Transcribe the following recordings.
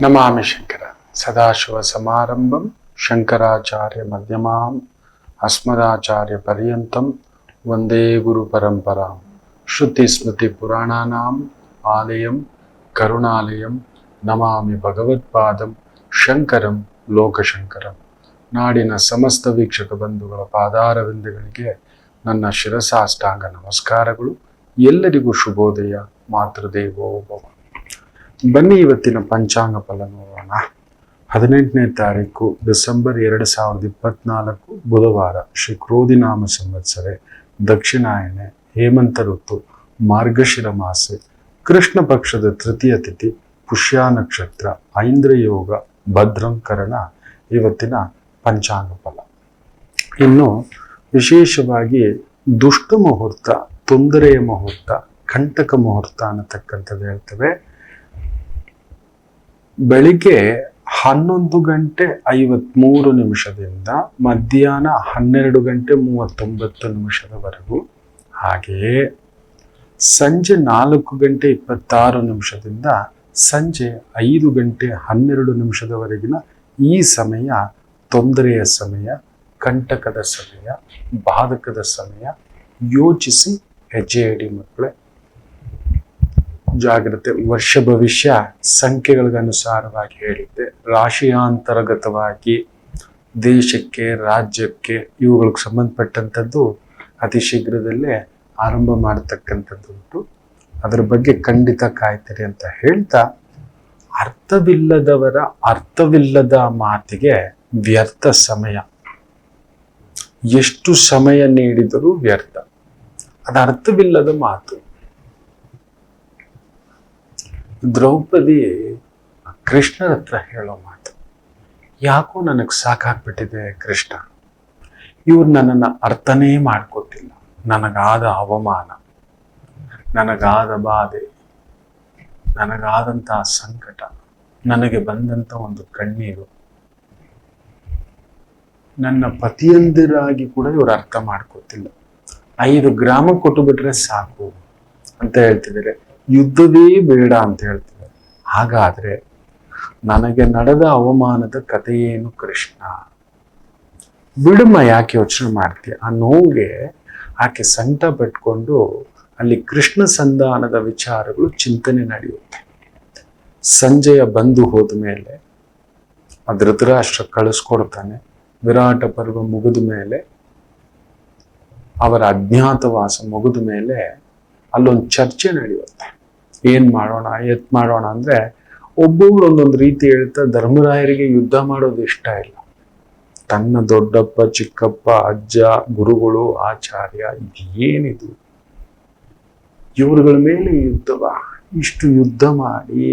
ನಮಾಮಿ ಶಂಕರ ಸದಾಶಿವ ಸಮಾರಂಭಂ ಶಂಕರಾಚಾರ್ಯ ಮಧ್ಯಮಾಂ ಅಸ್ಮದಾಚಾರ್ಯ ಪರ್ಯಂತಂ ವಂದೇ ಗುರು ಪರಂಪರಾಂ ಶ್ರುತಿ ಸ್ಮೃತಿ ಪುರಾಣಾನಾಂ ಆಲಯಂ ಕರುಣಾಲಯಂ ನಮಾಮಿ ಭಗವತ್ಪಾದಂ ಶಂಕರಂ ಲೋಕಶಂಕರಂ. ನಾಡಿನ ಸಮಸ್ತ ವೀಕ್ಷಕ ಬಂಧುಗಳ ಪಾದಾರವಿಂದಗಳಿಗೆ ನನ್ನ ಶಿರಸಾಷ್ಟಾಂಗ ನಮಸ್ಕಾರಗಳು. ಎಲ್ಲರಿಗೂ ಶುಭೋದಯ. ಮಾತೃದೇವೋ ಭವ. ಬನ್ನಿ ಇವತ್ತಿನ ಪಂಚಾಂಗ ಫಲ ನೋಡೋಣ. 18ನೇ ತಾರೀಕು ಡಿಸೆಂಬರ್ 2024 ಬುಧವಾರ. ಶ್ರೀ ಕ್ರೋಧಿನಾಮ ಸಂವತ್ಸರೆ, ದಕ್ಷಿಣಾಯನೆ, ಹೇಮಂತ ಋತು, ಮಾರ್ಗಶಿರ ಮಾಸೆ, ಕೃಷ್ಣ ಪಕ್ಷದ ತೃತೀಯ ತಿಥಿ, ಪುಷ್ಯ ನಕ್ಷತ್ರ, ಐಂದ್ರ ಯೋಗ, ಭದ್ರಂ ಕರಣ ಇವತ್ತಿನ ಪಂಚಾಂಗ ಫಲ. ಇನ್ನು ವಿಶೇಷವಾಗಿ ದುಷ್ಟ ಮುಹೂರ್ತ, ತೊಂದರೆಯ ಮುಹೂರ್ತ, ಕಂಟಕ ಮುಹೂರ್ತ ಅನ್ನತಕ್ಕಂಥದ್ದು ಹೇಳ್ತೇವೆ. ಬೆಳಿಗ್ಗೆ 11:53 ಮಧ್ಯಾಹ್ನ 12:39 ಹಾಗೆಯೇ ಸಂಜೆ 4:26 ಸಂಜೆ 5:12 ಈ ಸಮಯ ತೊಂದರೆಯ ಸಮಯ, ಕಂಟಕದ ಸಮಯ, ಬಾಧಕದ ಸಮಯ. ಯೋಚಿಸಿ ಹೆಜ್ಜೆ ಇಡಿ ಮಕ್ಕಳೇ. ಜಾಗ್ರತೆ. ವರ್ಷ ಭವಿಷ್ಯ ಸಂಖ್ಯೆಗಳಿಗನುಸಾರವಾಗಿ ಹೇಳಿದ್ದೆ. ರಾಶಿಯಾಂತರ್ಗತವಾಗಿ ದೇಶಕ್ಕೆ, ರಾಜ್ಯಕ್ಕೆ ಇವುಗಳಿಗೆ ಸಂಬಂಧಪಟ್ಟಂಥದ್ದು ಅತಿ ಶೀಘ್ರದಲ್ಲೇ ಆರಂಭ ಮಾಡತಕ್ಕಂಥದ್ದು ಉಂಟು. ಅದರ ಬಗ್ಗೆ ಖಂಡಿತ ಕಾಯ್ತೀರಿ ಅಂತ ಹೇಳ್ತಾ, ಅರ್ಥವಿಲ್ಲದ ಮಾತಿಗೆ ವ್ಯರ್ಥ ಸಮಯ. ಎಷ್ಟು ಸಮಯ ನೀಡಿದರೂ ವ್ಯರ್ಥ. ಅದು ಅರ್ಥವಿಲ್ಲದ ಮಾತು. ದ್ರೌಪದಿ ಕೃಷ್ಣನ ಹತ್ರ ಹೇಳೋ ಮಾತು, ಯಾಕೋ ನನಗೆ ಸಾಕಾಗ್ಬಿಟ್ಟಿದೆ ಕೃಷ್ಣ, ಇವ್ರು ನನ್ನನ್ನು ಅರ್ಥನೇ ಮಾಡ್ಕೋತಿಲ್ಲ. ನನಗಾದ ಅವಮಾನ, ನನಗಾದ ಬಾಧೆ, ನನಗಾದಂತಹ ಸಂಕಟ, ನನಗೆ ಬಂದಂತ ಒಂದು ಕಣ್ಣೀರು, ನನ್ನ ಪತಿಯಂದಿರಾಗಿ ಕೂಡ ಇವ್ರು ಅರ್ಥ ಮಾಡ್ಕೋತಿಲ್ಲ. 5 ಗ್ರಾಮ ಕೊಟ್ಟು ಬಿಟ್ರೆ ಸಾಕು ಅಂತ ಹೇಳ್ತಿದ್ದಾರೆ. ಯುದ್ಧವೇ ಬೇಡ ಅಂತ ಹೇಳ್ತಿದ್ದಾರೆ. ಹಾಗಾದ್ರೆ ನನಗೆ ನಡೆದ ಅವಮಾನದ ಕಥೆ ಏನು ಕೃಷ್ಣ? ಬಿಡಮ್ಮ, ಯಾಕೆ ಯೋಚನೆ ಮಾಡ್ತೀಯ? ಆ ನೋವಿಗೆ ಆಕೆ ಸಂಕಟ ಪಟ್ಕೊಂಡು ಅಲ್ಲಿ ಕೃಷ್ಣ ಸಂಧಾನದ ವಿಚಾರಗಳು ಚಿಂತನೆ ನಡೆಯುತ್ತೆ. ಸಂಜೆಯ ಬಂದು ಹೋದ ಮೇಲೆ ಧೃತರಾಷ್ಟ್ರ ಕಳಿಸ್ಕೊಡ್ತಾನೆ. ವಿರಾಟ ಪರ್ವ ಮುಗಿದ ಮೇಲೆ, ಅವರ ಅಜ್ಞಾತವಾಸ ಮುಗಿದ ಮೇಲೆ ಅಲ್ಲೊಂದು ಚರ್ಚೆ ನಡೆಯುತ್ತೆ. ಏನ್ ಮಾಡೋಣ, ಎತ್ ಮಾಡೋಣ ಅಂದ್ರೆ ಒಬ್ಬೊಬ್ರು ಒಂದೊಂದು ರೀತಿ ಹೇಳ್ತಾ, ಧರ್ಮರಾಯರಿಗೆ ಯುದ್ಧ ಮಾಡೋದು ಇಷ್ಟ ಇಲ್ಲ. ತನ್ನ ದೊಡ್ಡಪ್ಪ, ಚಿಕ್ಕಪ್ಪ, ಅಜ್ಜ, ಗುರುಗಳು, ಆಚಾರ್ಯ, ಇದೇನಿದು ಇವ್ರುಗಳ ಮೇಲೆ ಯುದ್ಧವ? ಇಷ್ಟು ಯುದ್ಧ ಮಾಡಿ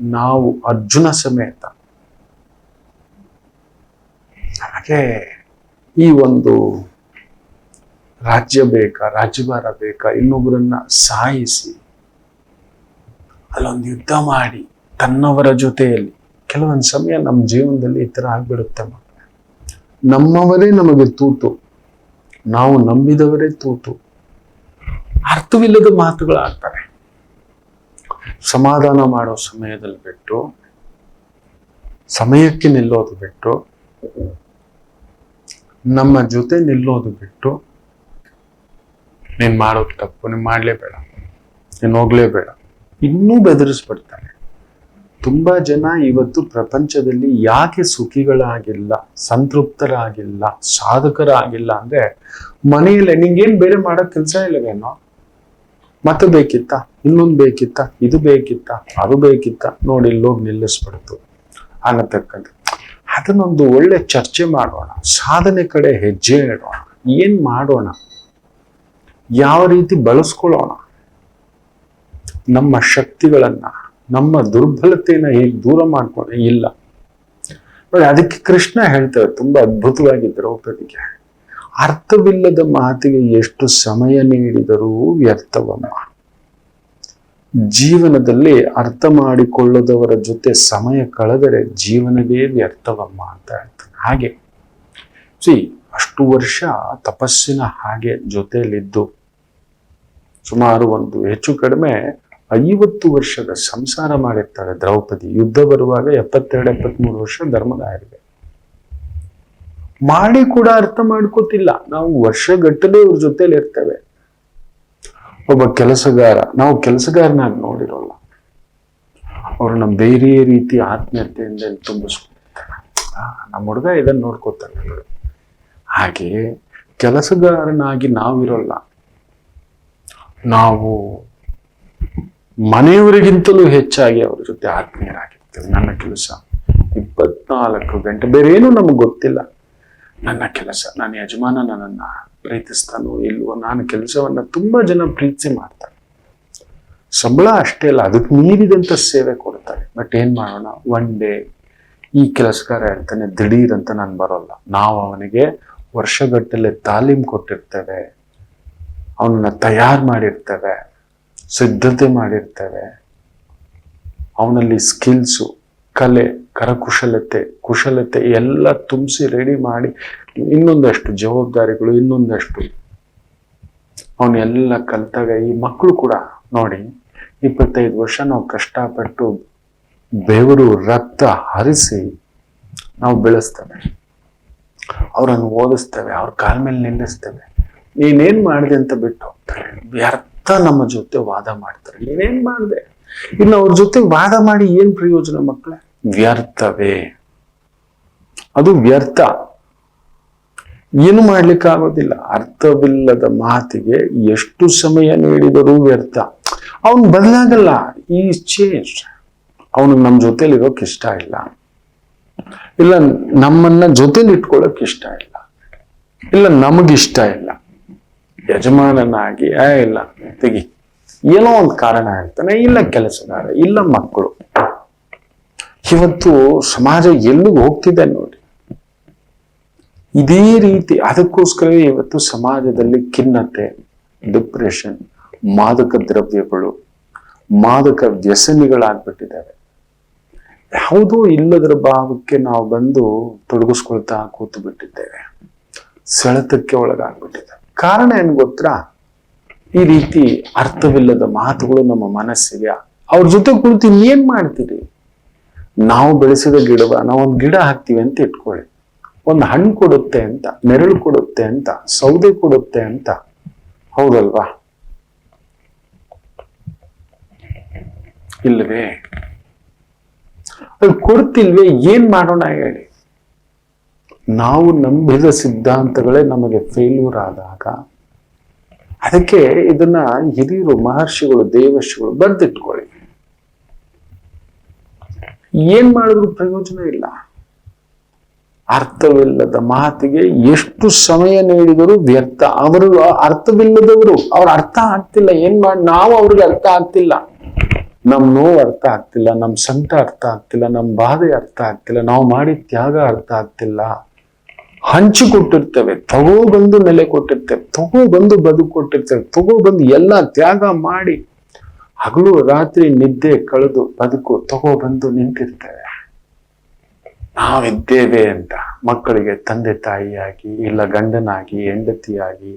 ನಾವು ಅರ್ಜುನ ಸಮೇತ ಹಾಗೆ ಈ ಒಂದು ರಾಜ್ಯ ಬೇಕಾ, ರಾಜ್ಯಭಾರ ಬೇಕಾ, ಇನ್ನೊಬ್ಬರನ್ನ ಸಾಯಿಸಿ ಅಲ್ಲೊಂದು ಯುದ್ಧ ಮಾಡಿ ತನ್ನವರ ಜೊತೆಯಲ್ಲಿ. ಕೆಲವೊಂದು ಸಮಯ ನಮ್ಮ ಜೀವನದಲ್ಲಿ ಈ ತರ ಆಗ್ಬಿಡುತ್ತೆ ಮಕ್ಕಳೇ. ನಮ್ಮವರೇ ನಮಗೆ ತೂತು, ನಾವು ನಂಬಿದವರೇ ತೂತು. ಅರ್ಥವಿಲ್ಲದ ಮಾತುಗಳಾಗ್ತವೆ. ಸಮಾಧಾನ ಮಾಡೋ ಸಮಯದಲ್ಲಿ ಬಿಟ್ಟು, ಸಮಯಕ್ಕೆ ನಿಲ್ಲೋದು ಬಿಟ್ಟು, ನಮ್ಮ ಜೊತೆ ನಿಲ್ಲೋದು ಬಿಟ್ಟು, ನೀನ್ ಮಾಡೋದು ತಪ್ಪು, ನೀನ್ ಮಾಡ್ಲೇಬೇಡ, ನೀನ್ ಹೋಗ್ಲೇಬೇಡ, ಇನ್ನೂ ಬೆದರಿಸ್ಬಿಡ್ತಾರೆ. ತುಂಬಾ ಜನ ಇವತ್ತು ಪ್ರಪಂಚದಲ್ಲಿ ಯಾಕೆ ಸುಖಿಗಳಾಗಿಲ್ಲ, ಸಂತೃಪ್ತರಾಗಿಲ್ಲ, ಸಾಧಕರಾಗಿಲ್ಲ ಅಂದ್ರೆ, ಮನೆಯಲ್ಲೇ ನಿಂಗೇನ್ ಬೇರೆ ಮಾಡೋ ಕೆಲಸ ಇಲ್ಲವೇನೋ, ಮತ್ತೆ ಬೇಕಿತ್ತ, ಇನ್ನೊಂದು ಬೇಕಿತ್ತ, ಇದು ಬೇಕಿತ್ತ, ಅದು ಬೇಕಿತ್ತ, ನೋಡಿ ಇಲ್ಲೋಗಿ ನಿಲ್ಲಿಸ್ಬಿಡ್ತು ಅನ್ನತಕ್ಕಂಥ. ಅದನ್ನೊಂದು ಒಳ್ಳೆ ಚರ್ಚೆ ಮಾಡೋಣ, ಸಾಧನೆ ಕಡೆ ಹೆಜ್ಜೆ ಇಡೋಣ. ಏನ್ ಮಾಡೋಣ, ಯಾವ ರೀತಿ ಬಳಸ್ಕೊಳ್ಳೋಣ, ನಮ್ಮ ಶಕ್ತಿಗಳನ್ನ, ನಮ್ಮ ದುರ್ಬಲತೆಯನ್ನ ಹೇಗೆ ದೂರ ಮಾಡ್ಕೊಂಡು ಇಲ್ಲ ನೋಡಿ. ಅದಕ್ಕೆ ಕೃಷ್ಣ ಹೇಳ್ತಾರೆ ತುಂಬಾ ಅದ್ಭುತವಾಗಿ ದ್ರೌಪದಿಗೆ, ಅರ್ಥವಿಲ್ಲದ ಮಾತಿಗೆ ಎಷ್ಟು ಸಮಯ ನೀಡಿದರೂ ವ್ಯರ್ಥವಮ್ಮ. ಜೀವನದಲ್ಲಿ ಅರ್ಥ ಮಾಡಿಕೊಳ್ಳದವರ ಜೊತೆ ಸಮಯ ಕಳೆದರೆ ಜೀವನವೇ ವ್ಯರ್ಥವಮ್ಮ ಅಂತ ಹೇಳ್ತಾನೆ. ಹಾಗೆ ಅಷ್ಟು ವರ್ಷ ತಪಸ್ಸಿನ ಹಾಗೆ ಜೊತೆಯಲ್ಲಿದ್ದು, ಸುಮಾರು ಒಂದು ಹೆಚ್ಚು ಕಡಿಮೆ 50 ವರ್ಷದ ಸಂಸಾರ ಮಾಡಿರ್ತಾಳೆ ದ್ರೌಪದಿ. ಯುದ್ಧ ಬರುವಾಗ 72-73 ವರ್ಷ ಧರ್ಮರಾಯರಿಗೆ ಮಾಡಿ ಕೂಡ ಅರ್ಥ ಮಾಡ್ಕೋತಿಲ್ಲ. ನಾವು ವರ್ಷಗಟ್ಟಲೆ ಇವ್ರ ಜೊತೆಲಿ ಇರ್ತೇವೆ. ಒಬ್ಬ ಕೆಲಸಗಾರ, ನಾವು ಕೆಲಸಗಾರನಾಗಿ ನೋಡಿರೋಲ್ಲ, ಅವ್ರನ್ನ ಬೇರೆ ರೀತಿ ಆತ್ಮೀಯತೆಯಿಂದ ತುಂಬಿಸ್ಕೊಳ್ತಾರೆ. ನಮ್ಮ ಹುಡುಗ ಇದನ್ನ ನೋಡ್ಕೋತಾನೆ. ಹಾಗೆ ಕೆಲಸಗಾರನಾಗಿ ನಾವಿರೋಲ್ಲ, ನಾವು ಮನೆಯವರಿಗಿಂತಲೂ ಹೆಚ್ಚಾಗಿ ಅವ್ರ ಜೊತೆ ಆತ್ಮೀಯರಾಗಿರ್ತೇವೆ. ನನ್ನ ಕೆಲಸ 24 ಗಂಟೆ, ಬೇರೆ ಏನು ನಮಗೆ ಗೊತ್ತಿಲ್ಲ. ನನ್ನ ಕೆಲಸ, ನನ್ನ ಯಜಮಾನ ನನ್ನನ್ನ ಪ್ರೀತಿಸ್ತಾನೋ ಇಲ್ವೋ, ನಾನು ಕೆಲಸವನ್ನ ತುಂಬಾ ಜನ ಪ್ರೀತಿ ಮಾಡ್ತಾರೆ. ಸಂಬಳ ಅಷ್ಟೇ ಅಲ್ಲ, ಅದಕ್ಕೆ ಮೀರಿದಂತ ಸೇವೆ ಕೊಡ್ತಾರೆ. ಬಟ್ ಏನ್ ಮಾಡೋಣ, ಒನ್ ಡೇ ಈ ಕೆಲಸಗಾರ ಹೇಳ್ತಾನೆ ದಿಢೀರ್ ಅಂತ ನಾನು ಬರೋಲ್ಲ. ನಾವು ಅವನಿಗೆ ವರ್ಷಗಟ್ಟಲೆ ತಾಲೀಮ್ ಕೊಟ್ಟಿರ್ತೇವೆ, ಅವನನ್ನ ತಯಾರು ಮಾಡಿರ್ತೇವೆ, ಸಿದ್ಧತೆ ಮಾಡಿರ್ತೇವೆ. ಅವನಲ್ಲಿ ಸ್ಕಿಲ್ಸು, ಕಲೆ, ಕುಶಲತೆ ಎಲ್ಲ ತುಂಬಿಸಿ ರೆಡಿ ಮಾಡಿ, ಇನ್ನೊಂದಷ್ಟು ಜವಾಬ್ದಾರಿಗಳು, ಇನ್ನೊಂದಷ್ಟು ಅವನ್ನೆಲ್ಲ ಕಲ್ತಾಗ ಈ ಮಕ್ಕಳು ಕೂಡ ನೋಡಿ, 25 ವರ್ಷ ನಾವು ಕಷ್ಟಪಟ್ಟು ಬೆವರು ರಕ್ತ ಹರಿಸಿ ನಾವು ಬೆಳೆಸ್ತೇವೆ, ಅವರನ್ನು ಓದಿಸ್ತೇವೆ, ಅವ್ರ ಕಾಲ ಮೇಲೆ ನಿಲ್ಲಿಸ್ತೇವೆ. ನೀನೇನ್ ಮಾಡಿದೆ ಅಂತ ಬಿಟ್ಟು ಹೋಗ್ತಾರೆ. ವ್ಯರ್ಥ ನಮ್ಮ ಜೊತೆ ವಾದ ಮಾಡ್ತಾರೆ. ನೀನೇನ್ ಮಾಡಿದೆ, ಇನ್ನು ಅವ್ರ ಜೊತೆ ವಾದ ಮಾಡಿ ಏನ್ ಪ್ರಯೋಜನ ಮಕ್ಕಳೇ? ವ್ಯರ್ಥವೇ, ಅದು ವ್ಯರ್ಥ. ಏನು ಮಾಡ್ಲಿಕ್ಕೆ ಆಗೋದಿಲ್ಲ. ಅರ್ಥವಿಲ್ಲದ ಮಾತಿಗೆ ಎಷ್ಟು ಸಮಯ ನೀಡಿದರೂ ವ್ಯರ್ಥ. ಅವನು ಬದಲಾಗಲ್ಲ. ಈ ಚೇಂಜ್. ಅವನು ನಮ್ಮ ಜೊತೆಲಿ ಇರೋಕೆ ಇಷ್ಟ ಇಲ್ಲ, ನಮ್ಮನ್ನ ಜೊತೆಲಿ ಇಟ್ಕೊಳ್ಳೋಕೆ ಇಷ್ಟ ಇಲ್ಲ, ನಮಗಿಷ್ಟ ಇಲ್ಲ. ಯಜಮಾನನಾಗಿ ಇಲ್ಲ ತೆಗಿ, ಏನೋ ಒಂದು ಕಾರಣ ಹೇಳ್ತಾನೆ, ಇಲ್ಲ ಕೆಲಸಗಾರ, ಇಲ್ಲ ಮಕ್ಕಳು. ಇವತ್ತು ಸಮಾಜ ಎಲ್ಲಿಗೆ ಹೋಗ್ತಿದೆ ನೋಡಿ. ಇದೇ ರೀತಿ. ಅದಕ್ಕೋಸ್ಕರವೇ ಇವತ್ತು ಸಮಾಜದಲ್ಲಿ ಖಿನ್ನತೆ, ಡಿಪ್ರೆಷನ್, ಮಾದಕ ದ್ರವ್ಯಗಳು, ಮಾದಕ ವ್ಯಸನಿಗಳಾಗ್ಬಿಟ್ಟಿದ್ದಾವೆ. ಯಾವುದೋ ಇಲ್ಲದರ ಭಾವಕ್ಕೆ ನಾವು ಬಂದು ತೊಡಗಿಸ್ಕೊಳ್ತಾ ಕೂತು ಬಿಟ್ಟಿದ್ದೇವೆ. ಸೆಳೆತಕ್ಕೆ ಒಳಗಾಗ್ಬಿಟ್ಟಿದ್ದೇವೆ. ಕಾರಣ ಏನ್ ಗೊತ್ತಾ? ಈ ರೀತಿ ಅರ್ಥವಿಲ್ಲದ ಮಾತುಗಳು ನಮ್ಮ ಮನಸ್ಸಿಗೆ. ಅವ್ರ ಜೊತೆ ಕುಳಿತು ಏನ್ ಮಾಡ್ತೀರಿ? ನಾವು ಬೆಳೆಸಿದ ಗಿಡವ, ನಾವೊಂದು ಗಿಡ ಹಾಕ್ತಿವಿ ಅಂತ ಇಟ್ಕೊಳ್ಳಿ, ಒಂದು ಹಣ್ಣು ಕೊಡುತ್ತೆ ಅಂತ, ನೆರಳು ಕೊಡುತ್ತೆ ಅಂತ, ಸೌದೆ ಕೊಡುತ್ತೆ ಅಂತ, ಹೌದಲ್ವಾ? ಇಲ್ವೇ? ಅದು ಕೊಡ್ತಿಲ್ವೇ? ಏನ್ ಮಾಡೋಣ ಹೇಳಿ? ನಾವು ನಂಬಿದ ಸಿದ್ಧಾಂತಗಳೇ ನಮಗೆ ಫೇಲ್ಯೂರ್ ಆದಾಗ, ಅದಕ್ಕೆ ಇದನ್ನ ಹಿರಿಯರು, ಮಹರ್ಷಿಗಳು, ದೇವರ್ಷಿಗಳು ಬರ್ದಿಟ್ಕೊಳ್ಳಿ. ಏನ್ ಮಾಡಿದ್ರು ಪ್ರಯೋಜನ ಇಲ್ಲ. ಅರ್ಥವಿಲ್ಲದ ಮಾತಿಗೆ ಎಷ್ಟು ಸಮಯ ನೀಡಿದರೂ ವ್ಯರ್ಥ. ಅವರು ಅರ್ಥವಿಲ್ಲದವರು, ಅವ್ರ ಅರ್ಥ ಆಗ್ತಿಲ್ಲ. ಏನ್ ಮಾಡಿ, ನಾವು ಅವ್ರಿಗೆ ಅರ್ಥ ಆಗ್ತಿಲ್ಲ. ನಮ್ ನೋವು ಅರ್ಥ ಆಗ್ತಿಲ್ಲ, ನಮ್ ಸಂಕಟ ಅರ್ಥ ಆಗ್ತಿಲ್ಲ, ನಮ್ ಬಾಧೆ ಅರ್ಥ ಆಗ್ತಿಲ್ಲ, ನಾವು ಮಾಡಿ ತ್ಯಾಗ ಅರ್ಥ ಆಗ್ತಿಲ್ಲ. ಹಂಚಿಕೊಟ್ಟಿರ್ತೇವೆ, ತಗೋಬಂದು ನೆಲೆ ಕೊಟ್ಟಿರ್ತೇವೆ, ತಗೋಬಂದು ಬದುಕು ಕೊಟ್ಟಿರ್ತೇವೆ, ತಗೋಬಂದು ಎಲ್ಲ ತ್ಯಾಗ ಮಾಡಿ ಹಗಲು ರಾತ್ರಿ ನಿದ್ದೆ ಕಳೆದು ಬದುಕು ತಗೋಬಂದು ನಿಂತಿರ್ತೇವೆ. ನಾವಿದ್ದೇವೆ ಅಂತ ಮಕ್ಕಳಿಗೆ ತಂದೆ ತಾಯಿಯಾಗಿ, ಇಲ್ಲ ಗಂಡನಾಗಿ, ಹೆಂಡತಿಯಾಗಿ,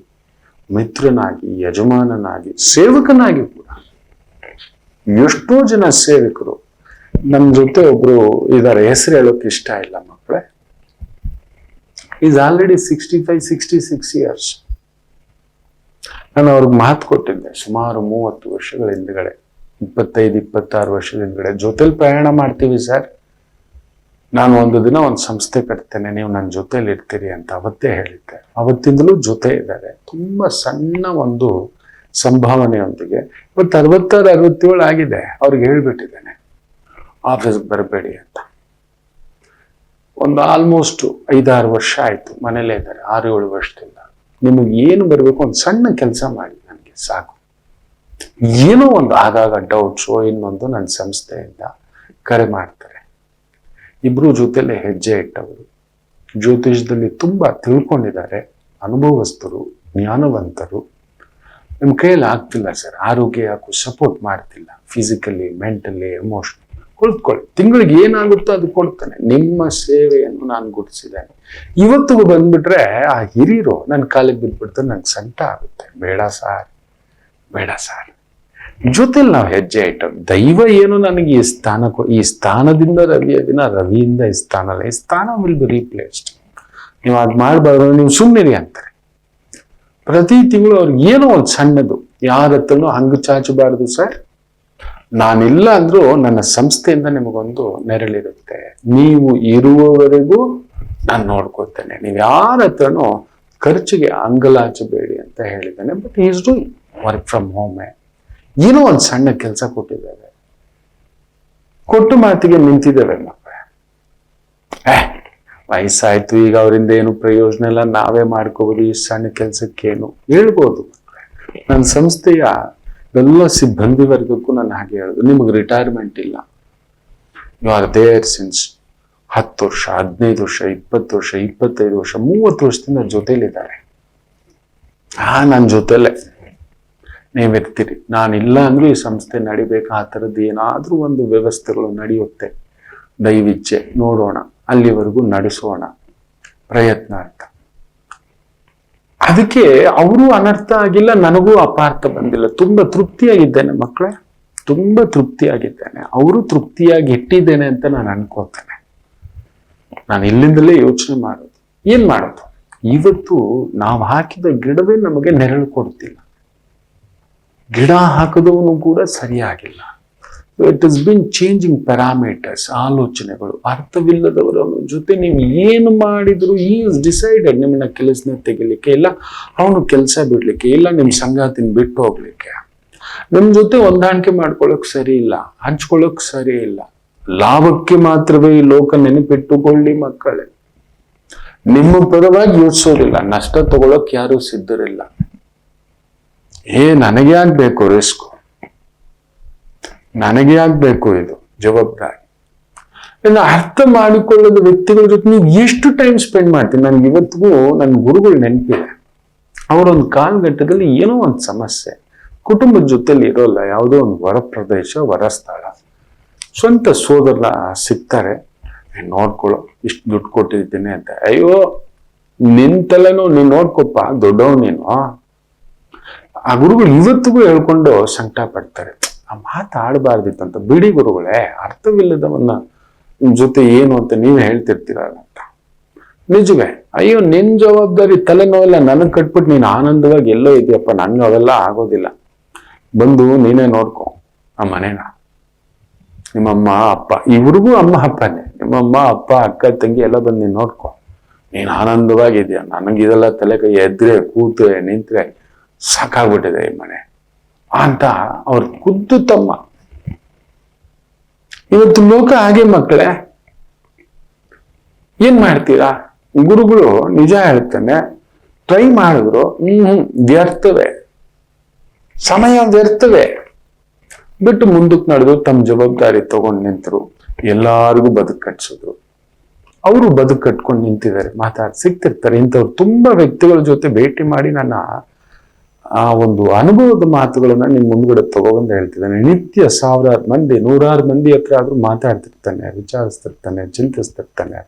ಮಿತ್ರನಾಗಿ, ಯಜಮಾನನಾಗಿ, ಸೇವಕನಾಗಿ ಕೂಡ. ಎಷ್ಟೋ ಜನ ಸೇವಕರು ನಮ್ ಜೊತೆ ಒಬ್ರು ಇದಾರೆ, ಹೆಸರು ಹೇಳೋಕೆ ಇಷ್ಟ ಇಲ್ಲ ಮಕ್ಕಳೇ. Is already 65-66 years. ನಾನು ಅವ್ರಿಗೆ ಮಾತು ಕೊಟ್ಟಿದ್ದೆ ಸುಮಾರು 30 ವರ್ಷಗಳ ಹಿಂದ್ಗಡೆ, 25-26 ವರ್ಷದ ಹಿಂದ್ಗಡೆ. ಜೊತೆಲಿ ಪ್ರಯಾಣ ಮಾಡ್ತೀವಿ ಸರ್, ನಾನು ಒಂದು ದಿನ ಒಂದು ಸಂಸ್ಥೆ ಕಟ್ತೇನೆ, ನೀವು ನನ್ನ ಜೊತೆಲಿ ಇರ್ತೀರಿ ಅಂತ ಅವತ್ತೇ ಹೇಳಿದ್ದೆ. ಅವತ್ತಿಂದಲೂ ಜೊತೆ ಇದ್ದಾರೆ. ತುಂಬಾ ಸಣ್ಣ ಒಂದು ಸಂಭಾವನೆಯೊಂದಿಗೆ. ಇವತ್ತು 66-67 ಆಗಿದೆ. ಅವ್ರಿಗೆ ಹೇಳ್ಬಿಟ್ಟಿದ್ದೇನೆ ಆಫೀಸ್ಗೆ ಬರಬೇಡಿ ಅಂತ. ಒಂದು ಆಲ್ಮೋಸ್ಟ್ 5-6 ವರ್ಷ ಆಯ್ತು, ಮನೇಲೇ ಇದ್ದಾರೆ. 6-7 ವರ್ಷದಿಂದ. ನಿಮಗೆ ಏನು ಬರಬೇಕು, ಒಂದು ಸಣ್ಣ ಕೆಲಸ ಮಾಡಿ ನನಗೆ ಸಾಕು. ಏನೋ ಒಂದು ಆಗಾಗ ಡೌಟ್ಸು ಇನ್ನೊಂದು ನನ್ನ ಸಂಸ್ಥೆಯಿಂದ ಕರೆ ಮಾಡ್ತಾರೆ. ಇಬ್ರು ಜೊತೆಲೆ ಹೆಜ್ಜೆ ಇಟ್ಟವರು, ಜ್ಯೋತಿಷದಲ್ಲಿ ತುಂಬಾ ತಿಳ್ಕೊಂಡಿದ್ದಾರೆ, ಅನುಭವಸ್ಥರು, ಜ್ಞಾನವಂತರು. ನಿಮ್ ಕೈಯಲ್ಲಿ ಆಗ್ತಿಲ್ಲ ಸರ್, ಆರೋಗ್ಯ ಯಾಕೋ ಸಪೋರ್ಟ್ ಮಾಡ್ತಿಲ್ಲ, ಫಿಸಿಕಲಿ, ಮೆಂಟಲಿ, ಎಮೋಷನಲ್. ಕುಳಿತುಕೊಳ್ಳಿ, ತಿಂಗಳಿಗೆ ಏನಾಗುತ್ತೋ ಅದು ಕೊಡ್ತಾನೆ. ನಿಮ್ಮ ಸೇವೆಯನ್ನು ನಾನು ಗುರುತಿಸಿದ್ದೇನೆ. ಇವತ್ತಿಗೂ ಬಂದ್ಬಿಟ್ರೆ ಆ ಹಿರಿಯರು ನನ್ನ ಕಾಲಿಗೆ ಬಿದ್ದುಬಿಡ್ತಾರೆ, ನಂಗೆ ಸಂಕಟ ಆಗುತ್ತೆ. ಬೇಡ ಸಾರ್, ಜೊತೆಲಿ ನಾವು ಹೆಜ್ಜೆ ಇಟ್ಟು ದೈವ ಏನು ನನಗೆ ಈ ಸ್ಥಾನ ಈ ಸ್ಥಾನದಿಂದ ರವಿಯ ದಿನ ರವಿಯಿಂದ ಈ ಸ್ಥಾನ ಅಲ್ಲ, ಈ ಸ್ಥಾನ ವಿಲ್ ಬಿ ರೀಪ್ಲೇಸ್ಡ್. ನೀವು ಅದ್ ಮಾಡಬಾರ್ದು, ನೀವು ಸುಮ್ಮನಿರಿ ಅಂತಾರೆ. ಪ್ರತಿ ತಿಂಗಳು ಅವ್ರಿಗೆ ಏನೋ ಒಂದು ಸಣ್ಣದು, ಯಾರ ಹತ್ರನೂ ಹಂಗು ಚಾಚಬಾರ್ದು ಸರ್. ನಾನಿಲ್ಲ ಅಂದ್ರೂ ನನ್ನ ಸಂಸ್ಥೆಯಿಂದ ನಿಮಗೊಂದು ನೆರಳಿರುತ್ತೆ, ನೀವು ಇರುವವರೆಗೂ ನಾನು ನೋಡ್ಕೋತೇನೆ, ನೀವು ಯಾರ ಹತ್ರನೂ ಖರ್ಚಿಗೆ ಅಂಗಲಾಚಬೇಡಿ ಅಂತ ಹೇಳಿದ್ದಾನೆ. But is doing work from home. ಏನೋ ಒಂದು ಸಣ್ಣ ಕೆಲಸ ಕೊಟ್ಟಿದ್ದೇವೆ, ಕೊಟ್ಟು ಮಾತಿಗೆ ನಿಂತಿದ್ದೇವೆ ಮಕ್ಕಳೇ. ವಯಸ್ಸಾಯ್ತು, ಈಗ ಅವರಿಂದ ಏನು ಪ್ರಯೋಜನ ಇಲ್ಲ, ನಾವೇ ಮಾಡ್ಕೋಬಹುದು, ಈ ಸಣ್ಣ ಕೆಲಸಕ್ಕೇನು ಹೇಳ್ಬೋದು. ನನ್ನ ಸಂಸ್ಥೆಯ ಎಲ್ಲ ಸಿಬ್ಬಂದಿ ವರ್ಗಕ್ಕೂ ನಾನು ಹಾಗೆ ಹೇಳುದು, ನಿಮಗೆ ರಿಟೈರ್ಮೆಂಟ್ ಇಲ್ಲ. ಯು ಆರ್ ದೇರ್ ಸಿನ್ಸ್ 10 ವರ್ಷ, 15 ವರ್ಷ, 20 ವರ್ಷ, 25 ವರ್ಷ, 30 ವರ್ಷದಿಂದ ಜೊತೆಲಿದ್ದಾರೆ. ನನ್ನ ಜೊತೆಲೆ ನೀವಿರ್ತೀರಿ. ನಾನಿಲ್ಲ ಅಂದ್ರೂ ಈ ಸಂಸ್ಥೆ ನಡಿಬೇಕು. ಆ ಥರದ್ದು ಏನಾದ್ರೂ ಒಂದು ವ್ಯವಸ್ಥೆಗಳು ನಡೆಯುತ್ತೆ, ದೈವಿಚ್ಛೆ, ನೋಡೋಣ, ಅಲ್ಲಿವರೆಗೂ ನಡೆಸೋಣ ಪ್ರಯತ್ನ ಅಂತ. ಅದಕ್ಕೆ ಅವರು ಅನರ್ಥ ಆಗಿಲ್ಲ, ನನಗೂ ಅಪಾರ್ಥ ಬಂದಿಲ್ಲ. ತುಂಬಾ ತೃಪ್ತಿಯಾಗಿದ್ದೇನೆ ಮಕ್ಕಳೇ, ತುಂಬಾ ತೃಪ್ತಿಯಾಗಿದ್ದೇನೆ. ಅವರು ತೃಪ್ತಿಯಾಗಿ ಇಟ್ಟಿದ್ದೇನೆ ಅಂತ ನಾನು ಅನ್ಕೋತೇನೆ. ನಾನು ಇಲ್ಲಿಂದಲೇ ಯೋಚನೆ ಮಾಡೋದು, ಏನ್ ಮಾಡೋದು. ಇವತ್ತು ನಾವು ಹಾಕಿದ ಗಿಡವೇ ನಮಗೆ ನೆರಳು ಕೊಡ್ತಿಲ್ಲ, ಗಿಡ ಹಾಕಿದವನು ಕೂಡ ಸರಿಯಾಗಿಲ್ಲ. It is been changing parameters. ಆಲೋಚನೆಗಳು ಅರ್ಥವಿಲ್ಲದವರ ಜೊತೆ ನೀವು ಏನು ಮಾಡಿದ್ರು ಈಸ್ ಡಿಸೈಡೆಡ್ ನಿಮ್ಮನ್ನ ಕೆಲಸನ ತೆಗಿಲಿಕ್ಕೆ, ಇಲ್ಲ ಅವನು ಕೆಲಸ ಬಿಡ್ಲಿಕ್ಕೆ, ಇಲ್ಲ ನಿಮ್ ಸಂಗಾತಿನ ಬಿಟ್ಟು ಹೋಗ್ಲಿಕ್ಕೆ, ನಿಮ್ ಜೊತೆ ಹೊಂದಾಣಿಕೆ ಮಾಡ್ಕೊಳಕ್ ಸರಿ ಇಲ್ಲ, ಹಂಚ್ಕೊಳಕ್ ಸರಿ ಇಲ್ಲ. ಲಾಭಕ್ಕೆ ಮಾತ್ರವೇ ಈ ಲೋಕ ನೆನಪಿಟ್ಟುಕೊಳ್ಳಿ ಮಕ್ಕಳೇ. ನಿಮ್ಮ ಪರವಾಗಿ ಯೋಚಿಸೋದಿಲ್ಲ, ನಷ್ಟ ತಗೊಳಕ್ ಯಾರು ಸಿದ್ಧರಿಲ್ಲ. ನನಗೆ ಆಗ್ಬೇಕು ರಿಸ್ಕ್, ನನಗೆ ಆಗ್ಬೇಕು ಇದು ಜವಾಬ್ದಾರಿ. ಇನ್ನು ಅರ್ಥ ಮಾಡಿಕೊಳ್ಳೋದು ವ್ಯಕ್ತಿಗಳ ಜೊತೆ ನೀವು ಎಷ್ಟು ಟೈಮ್ ಸ್ಪೆಂಡ್ ಮಾಡ್ತೀನಿ. ನನ್ಗೆ ಇವತ್ತಿಗೂ ನನ್ನ ಗುರುಗಳು ನೆನಪಿದೆ. ಅವರೊಂದು ಕಾಲಘಟ್ಟದಲ್ಲಿ ಏನೋ ಒಂದು ಸಮಸ್ಯೆ, ಕುಟುಂಬದ ಜೊತೆಲಿ ಇರೋಲ್ಲ, ಯಾವುದೋ ಒಂದು ಹೊರ ಪ್ರದೇಶ, ಹೊರ ಸ್ಥಳ, ಸ್ವಂತ ಸೋದರ ಸಿಗ್ತಾರೆ, ನೋಡ್ಕೊಳ್ಳೋ, ಇಷ್ಟು ದುಡ್ಡು ಕೊಟ್ಟಿದ್ದೀನಿ ಅಂತ. ಅಯ್ಯೋ ನಿನ್ ತಲೆನೋ ನೀನ್ ನೋಡ್ಕೊಪ್ಪ, ದೊಡ್ಡವ್ ನೀನು. ಆ ಗುರುಗಳು ಇವತ್ತಿಗೂ ಹೇಳ್ಕೊಂಡು ಸಂಕಟ ಪಡ್ತಾರೆ, ಆ ಮಾತಾಡಬಾರ್ದಿತ್ತಂತ. ಬಿಡಿ ಗುರುಗಳೇ, ಅರ್ಥವಿಲ್ಲದವನ್ನ ನಿಮ್ ಜೊತೆ ಏನು ಅಂತ ನೀವೇ ಹೇಳ್ತಿರ್ತೀರಲ್ಲ ಅಂತ. ನಿಜವೇ, ಅಯ್ಯೋ ನಿನ್ ಜವಾಬ್ದಾರಿ ತಲೆನೋವೆಲ್ಲ ನನಗ್ ಕಟ್ಬಿಟ್ಟು ನೀನ್ ಆನಂದವಾಗಿ ಎಲ್ಲೋ ಇದೆಯಪ್ಪ, ನನ್ಗೆ ಅವೆಲ್ಲ ಆಗೋದಿಲ್ಲ. ಬಂದು ನೀನೇ ನೋಡ್ಕೊ ಆ ಮನೇನ. ನಿಮ್ಮಮ್ಮ ಅಪ್ಪ, ಇವ್ರಿಗೂ ಅಮ್ಮ ಅಪ್ಪನೇ, ನಿಮ್ಮಮ್ಮ ಅಪ್ಪ ಅಕ್ಕ ತಂಗಿ ಎಲ್ಲ ಬಂದು ನೀನ್ ನೋಡ್ಕೊ, ನೀನ್ ಆನಂದವಾಗಿದ್ಯಾ. ನನಗಿದೆಲ್ಲ ತಲೆ ಕೈ ಎದ್ರೆ ಕೂತ್ರೆ ನಿಂತ್ರೆ ಸಾಕಾಗ್ಬಿಟ್ಟಿದೆ ಈ ಮನೆ ಅಂತ ಅವ್ರ ಖುದ್ದು ತಮ್ಮ. ಇವತ್ತು ಲೋಕ ಹಾಗೆ ಮಕ್ಕಳೇ. ಏನ್ ಮಾಡ್ತೀರಾ? ಗುರುಗಳು ನಿಜ ಹೇಳ್ತಾನೆ, ಟ್ರೈ ಮಾಡಿದ್ರು ವ್ಯರ್ಥವೇ, ಸಮಯ ವ್ಯರ್ಥವೇ. ಬಿಟ್ಟು ಮುಂದಕ್ಕೆ ನಡೆದು ತಮ್ಮ ಜವಾಬ್ದಾರಿ ತಗೊಂಡು ನಿಂತರು, ಎಲ್ಲಾರಿಗೂ ಬದುಕು ಕಟ್ಸಿದ್ರು. ಅವರು ಬದುಕು ಕಟ್ಕೊಂಡು ನಿಂತಿದ್ದಾರೆ, ಸಿಗ್ತಿರ್ತಾರೆ. ಇಂಥವ್ರು ತುಂಬಾ ವ್ಯಕ್ತಿಗಳ ಜೊತೆ ಭೇಟಿ ಮಾಡಿ ನನ್ನ ಆ ಒಂದು ಅನುಭವದ ಮಾತುಗಳನ್ನ ನಿಮ್ ಮುಂದ್ಗಡೆ ತಗೊಬಂದು ಹೇಳ್ತಿದ್ದಾನೆ. ನಿತ್ಯ 1000 ಮಂದಿ 100 ಮಂದಿ ಹತ್ರ ಆದ್ರೂ ಮಾತಾಡ್ತಿರ್ತಾನೆ, ವಿಚಾರಿಸ್ತಿರ್ತಾನೆ, ಚಿಂತಿಸ್ತಿರ್ತಾನೆ,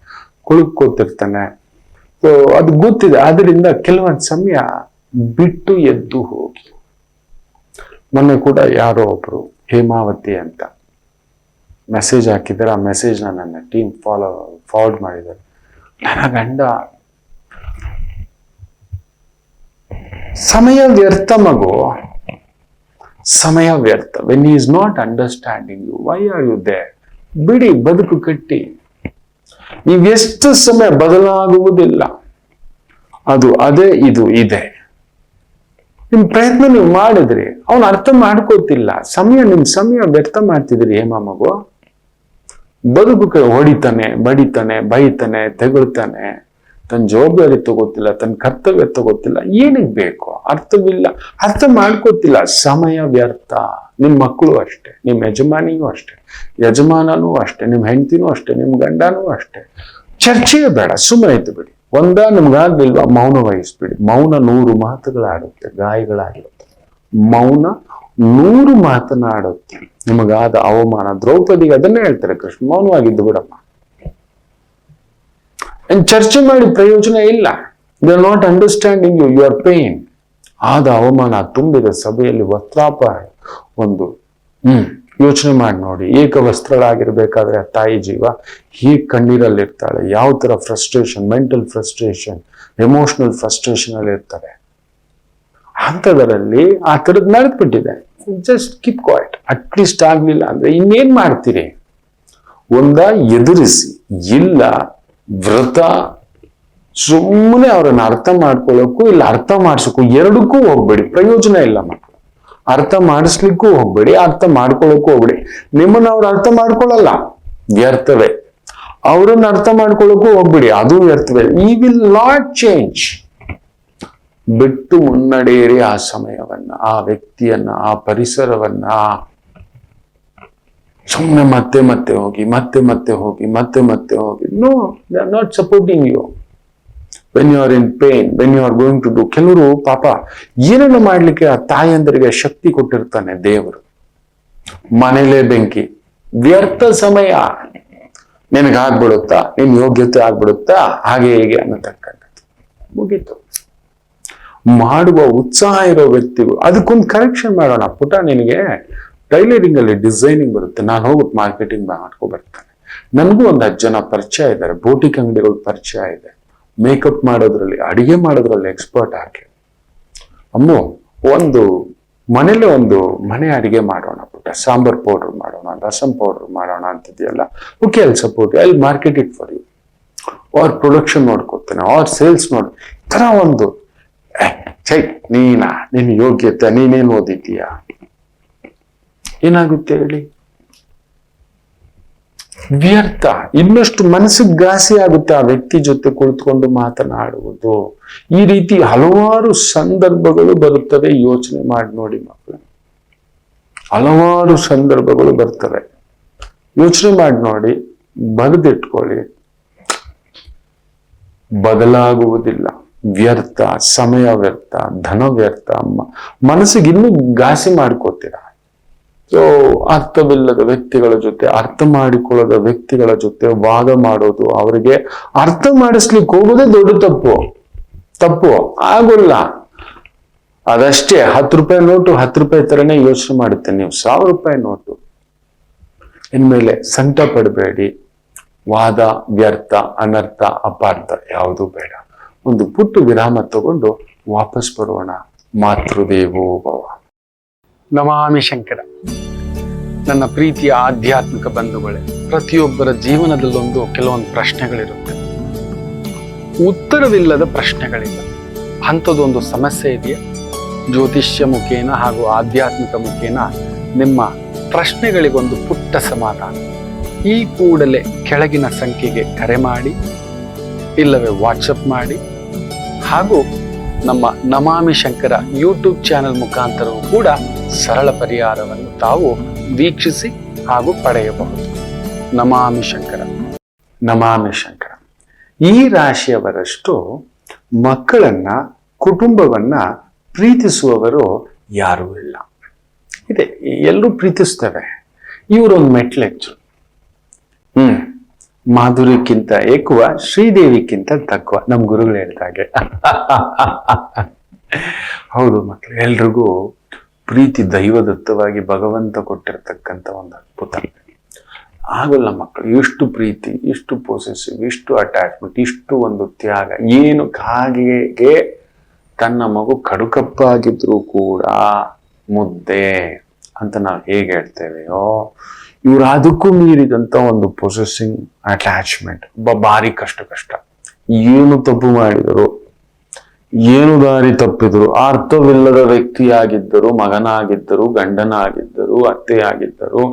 ಕುಳ್ಕೋತಿರ್ತಾನೆ. ಸೊ ಅದು ಗೊತ್ತಿದೆ. ಆದ್ರಿಂದ ಕೆಲವೊಂದು ಸಮಯ ಬಿಟ್ಟು ಎದ್ದು ಹೋಗಿ. ಮೊನ್ನೆ ಕೂಡ ಯಾರೋ ಒಬ್ರು ಹೇಮಾವತಿ ಅಂತ ಮೆಸೇಜ್ ಹಾಕಿದ್ದಾರೆ. ಆ ಮೆಸೇಜ್ನ ನನ್ನ ಟೀಮ್ ಫಾರ್ವರ್ಡ್ ಮಾಡಿದ್ದಾರೆ. ನನ್ನ ಗಂಡ ಸಮಯ ವ್ಯರ್ಥ ಮಗು, ಸಮಯ ವ್ಯರ್ಥ. When he is not understanding you, why are you there? ಬಿಡಿ, ಬದುಕು ಕಟ್ಟಿ. ನೀವೆಷ್ಟು ಸಮಯ ಬದಲಾಗುವುದಿಲ್ಲ, ಅದು ಅದೇ, ಇದು ಇದೆ. ನಿಮ್ ಪ್ರಯತ್ನ ನೀವು ಮಾಡಿದ್ರಿ, ಅವನು ಅರ್ಥ ಮಾಡ್ಕೋತಿಲ್ಲ. ನಿಮ್ ಸಮಯ ವ್ಯರ್ಥ ಮಾಡ್ತಿದ್ರಿ ಹೇಮ ಮಗು. ಬದುಕು ಹೊಡಿತಾನೆ, ಬಡಿತಾನೆ, ಬೈತಾನೆ, ತೆಗೊಳ್ತಾನೆ, ತನ್ನ ಜವಾಬ್ದಾರಿ ತಗೋತಿಲ್ಲ, ತನ್ನ ಕರ್ತವ್ಯ ತಗೋತಿಲ್ಲ. ಏನಿಗೆ ಬೇಕು? ಅರ್ಥವಿಲ್ಲ, ಅರ್ಥ ಮಾಡ್ಕೋತಿಲ್ಲ. ಸಮಯ ವ್ಯರ್ಥ. ನಿಮ್ ಮಕ್ಕಳು ಅಷ್ಟೇ, ನಿಮ್ ಯಜಮಾನಿಗೂ ಅಷ್ಟೇ, ಯಜಮಾನನೂ ಅಷ್ಟೇ, ನಿಮ್ ಹೆಂಡತಿನೂ ಅಷ್ಟೇ, ನಿಮ್ ಗಂಡನೂ ಅಷ್ಟೇ. ಚರ್ಚೆಯೇ ಬೇಡ, ಸುಮ್ಮನೆ ಇದ್ದು ಬಿಡಿ. ನಿಮ್ಗಾಗ್ಲಿಲ್ವಾ, ಮೌನ ವಹಿಸ್ಬಿಡಿ. ಮೌನ 100 ಮಾತುಗಳಾಡುತ್ತೆ, ಗಾಯಗಳಾಗಿರುತ್ತೆ. ಮೌನ 100 ಮಾತನಾಡುತ್ತೆ. ನಿಮಗಾದ ಅವಮಾನ, ದ್ರೌಪದಿಗೆ ಅದನ್ನೇ ಹೇಳ್ತಾರೆ ಕೃಷ್ಣ, ಮೌನವಾಗಿದ್ದು ಬಿಡಮ್ಮ. ಚರ್ಚೆ ಮಾಡಿ ಪ್ರಯೋಜನ ಇಲ್ಲ. They are not understanding you, your pain. ಆದ ಅವಮಾನ ತುಂಬಿದ ಸಭೆಯಲ್ಲಿ ವಸ್ತ್ರಾಪಹರಣ ಒಂದು ಯೋಚನೆ ಮಾಡಿ ನೋಡಿ. ಏಕವಸ್ತ್ರಳಾಗಿರ್ಬೇಕಾದ್ರೆ ಆ ತಾಯಿ ಜೀವ ಹೀಗೆ ಕಣ್ಣೀರಲ್ಲಿರ್ತಾಳೆ. ಯಾವ ತರ frustration, mental frustration, emotional frustration ಅಲ್ಲಿ ಇರ್ತಾರೆ. ಅಂಥದ್ರಲ್ಲಿ ಆ ಥರದ್ದು ನಡೆದ್ಬಿಟ್ಟಿದೆ. Just keep quiet. ಅಟ್ಲೀಸ್ಟ್ ಆಗ್ಲಿಲ್ಲ ಅಂದ್ರೆ ಇನ್ನೇನ್ ಮಾಡ್ತೀರಿ? ಒಂದ ಎದುರಿಸಿ, ಇಲ್ಲ ವ್ರತ, ಸುಮ್ಮನೆ ಅವ್ರನ್ನ ಅರ್ಥ ಮಾಡ್ಕೊಳ್ಳೋಕ್ಕೂ ಇಲ್ಲ ಅರ್ಥ ಮಾಡಿಸೋಕ್ಕೂ, ಎರಡಕ್ಕೂ ಹೋಗ್ಬೇಡಿ. ಪ್ರಯೋಜನ ಇಲ್ಲ ಮಕ್ಕಳು. ಅರ್ಥ ಮಾಡಿಸ್ಲಿಕ್ಕೂ ಹೋಗ್ಬೇಡಿ, ಅರ್ಥ ಮಾಡ್ಕೊಳ್ಳೋಕ್ಕೂ ಹೋಗ್ಬೇಡಿ. ನಿಮ್ಮನ್ನ ಅವ್ರು ಅರ್ಥ ಮಾಡ್ಕೊಳ್ಳಲ್ಲ, ವ್ಯರ್ಥವೇ. ಅವ್ರನ್ನ ಅರ್ಥ ಮಾಡ್ಕೊಳ್ಳೋಕ್ಕೂ ಹೋಗ್ಬೇಡಿ, ಅದು ವ್ಯರ್ಥವೇ. ಈ ವಿಲ್ ನಾಟ್ ಚೇಂಜ್. ಬಿಟ್ಟು ಮುನ್ನಡೆಯಿರಿ ಆ ಸಮಯವನ್ನ, ಆ ವ್ಯಕ್ತಿಯನ್ನ, ಆ ಪರಿಸರವನ್ನ. ಸುಮ್ಮನೆ ಮತ್ತೆ ಮತ್ತೆ ಹೋಗಿ, ಮತ್ತೆ ಮತ್ತೆ ಹೋಗಿ, ಮತ್ತೆ ಮತ್ತೆ ಹೋಗಿ. No, they are not supporting you when you are in pain, when you are going to do. ಕೆಲವರು ಪಾಪ ಏನನ್ನು ಮಾಡ್ಲಿಕ್ಕೆ ಆ ತಾಯಂದರಿಗೆ ಶಕ್ತಿ ಕೊಟ್ಟಿರ್ತಾನೆ ದೇವರು. ಮನೇಲೇ ಬೆಂಕಿ, ವ್ಯರ್ಥ ಸಮಯ. ನಿನಗಾಗ್ಬಿಡುತ್ತಾ, ನಿನ್ ಯೋಗ್ಯತೆ ಆಗ್ಬಿಡುತ್ತಾ, ಹಾಗೆ ಹೀಗೆ ಅನ್ನತಕ್ಕಂಥದ್ದು ಮುಗೀತು. ಮಾಡುವ ಉತ್ಸಾಹ ಇರೋ ವ್ಯಕ್ತಿಗಳು ಅದಕ್ಕೊಂದು ಕರೆಕ್ಷನ್ ಮಾಡೋಣ. ಪುಟ, ನಿನಗೆ ಟೈಲರಿಂಗ್ ಅಲ್ಲಿ ಡಿಸೈನಿಂಗ್ ಬರುತ್ತೆ, ನಾನು ಹೋಗ್ಬಿಟ್ಟು ಮಾರ್ಕೆಟಿಂಗ್ ಮಾಡ್ಕೊ ಬರ್ತಾನೆ. ನನಗೂ ಒಂದು 10 ಜನ ಪರಿಚಯ ಇದ್ದಾರೆ, ಬೋಟಿಕ್ ಅಂಗಡಿಗಳು ಪರಿಚಯ ಇದೆ. ಮೇಕಪ್ ಮಾಡೋದ್ರಲ್ಲಿ, ಅಡಿಗೆ ಮಾಡೋದ್ರಲ್ಲಿ ಎಕ್ಸ್ಪರ್ಟ್ ಹಾಕಿ. ಅಮ್ಮು, ಒಂದು ಮನೇಲೆ ಒಂದು ಮನೆ ಅಡಿಗೆ ಮಾಡೋಣ ಪುಟ್ಟ, ಸಾಂಬಾರ್ ಪೌಡರ್ ಮಾಡೋಣ, ರಸಂ ಪೌಡರ್ ಮಾಡೋಣ ಅಂತಿದೆಯಲ್ಲ. Okay, I support, I market it for you. Or production ನೋಡ್ಕೊತೇನೆ, ಆರ್ ಸೇಲ್ಸ್ ನೋಡಿ. ಈ ತರ ಒಂದು ಚೈ, ನಿನ್ ಯೋಗ್ಯತೆ, ನೀನೇನ್ ಓದಿದ್ದೀಯ, ಏನಾಗುತ್ತೆ ಹೇಳಿ? ವ್ಯರ್ಥ. ಇನ್ನಷ್ಟು ಮನಸ್ಸಿಗೆ ಘಾಸಿ ಆಗುತ್ತೆ ಆ ವ್ಯಕ್ತಿ ಜೊತೆ ಕುಳಿತುಕೊಂಡು ಮಾತನಾಡುವುದು. ಈ ರೀತಿ ಹಲವಾರು ಸಂದರ್ಭಗಳು ಬರುತ್ತವೆ. ಯೋಚನೆ ಮಾಡಿ ನೋಡಿ ಮಕ್ಕಳು, ಹಲವಾರು ಸಂದರ್ಭಗಳು ಬರ್ತವೆ. ಯೋಚನೆ ಮಾಡಿ ನೋಡಿ, ಬರೆದಿಟ್ಕೊಳ್ಳಿ. ಬದಲಾಗುವುದಿಲ್ಲ. ವ್ಯರ್ಥ, ಸಮಯ ವ್ಯರ್ಥ, ಧನ ವ್ಯರ್ಥ. ಮನಸ್ಸಿಗೆ ಇನ್ನೂ ಘಾಸಿ ಮಾಡ್ಕೋತೀರ. ಸೊ ಅರ್ಥವಿಲ್ಲದ ವ್ಯಕ್ತಿಗಳ ಜೊತೆ, ಅರ್ಥ ಮಾಡಿಕೊಳ್ಳದ ವ್ಯಕ್ತಿಗಳ ಜೊತೆ ವಾದ ಮಾಡೋದು, ಅವರಿಗೆ ಅರ್ಥ ಮಾಡಿಸ್ಲಿಕ್ಕೆ ಹೋಗೋದೇ ದೊಡ್ಡ ತಪ್ಪು. ಆಗೋಲ್ಲ. ಅದಷ್ಟೇ. 10 ರೂಪಾಯಿ ನೋಟು 10 ರೂಪಾಯಿ ತರನೇ ಯೋಚನೆ ಮಾಡುತ್ತೆ. ನೀವು 1000 ರೂಪಾಯಿ ನೋಟು. ಇನ್ಮೇಲೆ ಸಂಕಟ ಪಡಬೇಡಿ. ವಾದ, ವ್ಯರ್ಥ, ಅನರ್ಥ, ಅಪಾರ್ಥ ಯಾವುದೂ ಬೇಡ. ಒಂದು ಪುಟ್ಟ ವಿರಾಮ ತಗೊಂಡು ವಾಪಸ್ ಬರೋಣ. ಮಾತೃದೇವೋ ಭವ. ನಮಾಮಿ ಶಂಕರ. ನನ್ನ ಪ್ರೀತಿಯ ಆಧ್ಯಾತ್ಮಿಕ ಬಂಧುಗಳೇ, ಪ್ರತಿಯೊಬ್ಬರ ಜೀವನದಲ್ಲೊಂದು ಕೆಲವೊಂದು ಪ್ರಶ್ನೆಗಳಿರುತ್ತೆ, ಉತ್ತರವಿಲ್ಲದ ಪ್ರಶ್ನೆಗಳಿಲ್ಲ. ಅಂಥದ್ದೊಂದು ಸಮಸ್ಯೆ ಇದೆಯಾ? ಜ್ಯೋತಿಷ್ಯ ಮುಖೇನ ಹಾಗೂ ಆಧ್ಯಾತ್ಮಿಕ ಮುಖೇನ ನಿಮ್ಮ ಪ್ರಶ್ನೆಗಳಿಗೊಂದು ಪುಟ್ಟ ಸಮಾಧಾನ. ಈ ಕೂಡಲೇ ಕೆಳಗಿನ ಸಂಖ್ಯೆಗೆ ಕರೆ ಮಾಡಿ, ಇಲ್ಲವೇ ವಾಟ್ಸಪ್ ಮಾಡಿ, ಹಾಗೂ ನಮ್ಮ ನಮಾಮಿ ಶಂಕರ ಯೂಟ್ಯೂಬ್ ಚಾನೆಲ್ ಮುಖಾಂತರವೂ ಕೂಡ ಸರಳ ಪರಿಹಾರವನ್ನು ತಾವು ವೀಕ್ಷಿಸಿ ಹಾಗೂ ಪಡೆಯಬಹುದು. ನಮಾಮಿ ಶಂಕರ. ನಮಾಮಿ ಶಂಕರ. ಈ ರಾಶಿಯವರಷ್ಟು ಮಕ್ಕಳನ್ನ, ಕುಟುಂಬವನ್ನ ಪ್ರೀತಿಸುವವರು ಯಾರೂ ಇಲ್ಲ. ಇದೆ, ಎಲ್ಲರೂ ಪ್ರೀತಿಸ್ತೇವೆ. ಇವರೊಂದು ಮೆಟ್ಲೆಚ್ಚು. ಮಾಧುರ್ಯಕ್ಕಿಂತ ಏಕುವ, ಶ್ರೀದೇವಿಕ್ಕಿಂತ ತಕ್ಕುವ, ನಮ್ ಗುರುಗಳು ಹೇಳಿದಾಗೆ. ಹೌದು ಮಕ್ಕಳು, ಎಲ್ರಿಗೂ ಪ್ರೀತಿ ದೈವದತ್ತವಾಗಿ ಭಗವಂತ ಕೊಟ್ಟಿರ್ತಕ್ಕಂಥ ಒಂದು ಅದ್ಭುತ. ಆಗಲ್ಲ ಮಕ್ಕಳು, ಇಷ್ಟು ಪ್ರೀತಿ, ಇಷ್ಟು ಪೊಸೆಸಿವ್, ಇಷ್ಟು ಅಟ್ಯಾಚ್ಮೆಂಟ್, ಇಷ್ಟು ಒಂದು ತ್ಯಾಗ. ಏನು ಕಾಗೆಗೆ ತನ್ನ ಮಗು ಕಡುಕಪ್ಪಾಗಿದ್ರು ಕೂಡ ಮುದ್ದೆ ಅಂತ ನಾವು ಹೇಗೆ ಹೇಳ್ತೇವೆಯೋ, ಇವ್ರು ಅದಕ್ಕೂ ಮೀರಿದಂತ ಒಂದು ಪೊಸೆಸಿಂಗ್ ಅಟ್ಯಾಚ್ಮೆಂಟ್. ಭಾರಿ ಕಷ್ಟ. ಏನು ತಪ್ಪು ಮಾಡಿದರು, ಏನು ದಾರಿ ತಪ್ಪಿದ್ರು, ಅರ್ಥವಿಲ್ಲದ ವ್ಯಕ್ತಿಯಾಗಿದ್ದರು, ಮಗನಾಗಿದ್ದರು, ಗಂಡನಾಗಿದ್ದರು, ಅತ್ತೆಯಾಗಿದ್ದರು,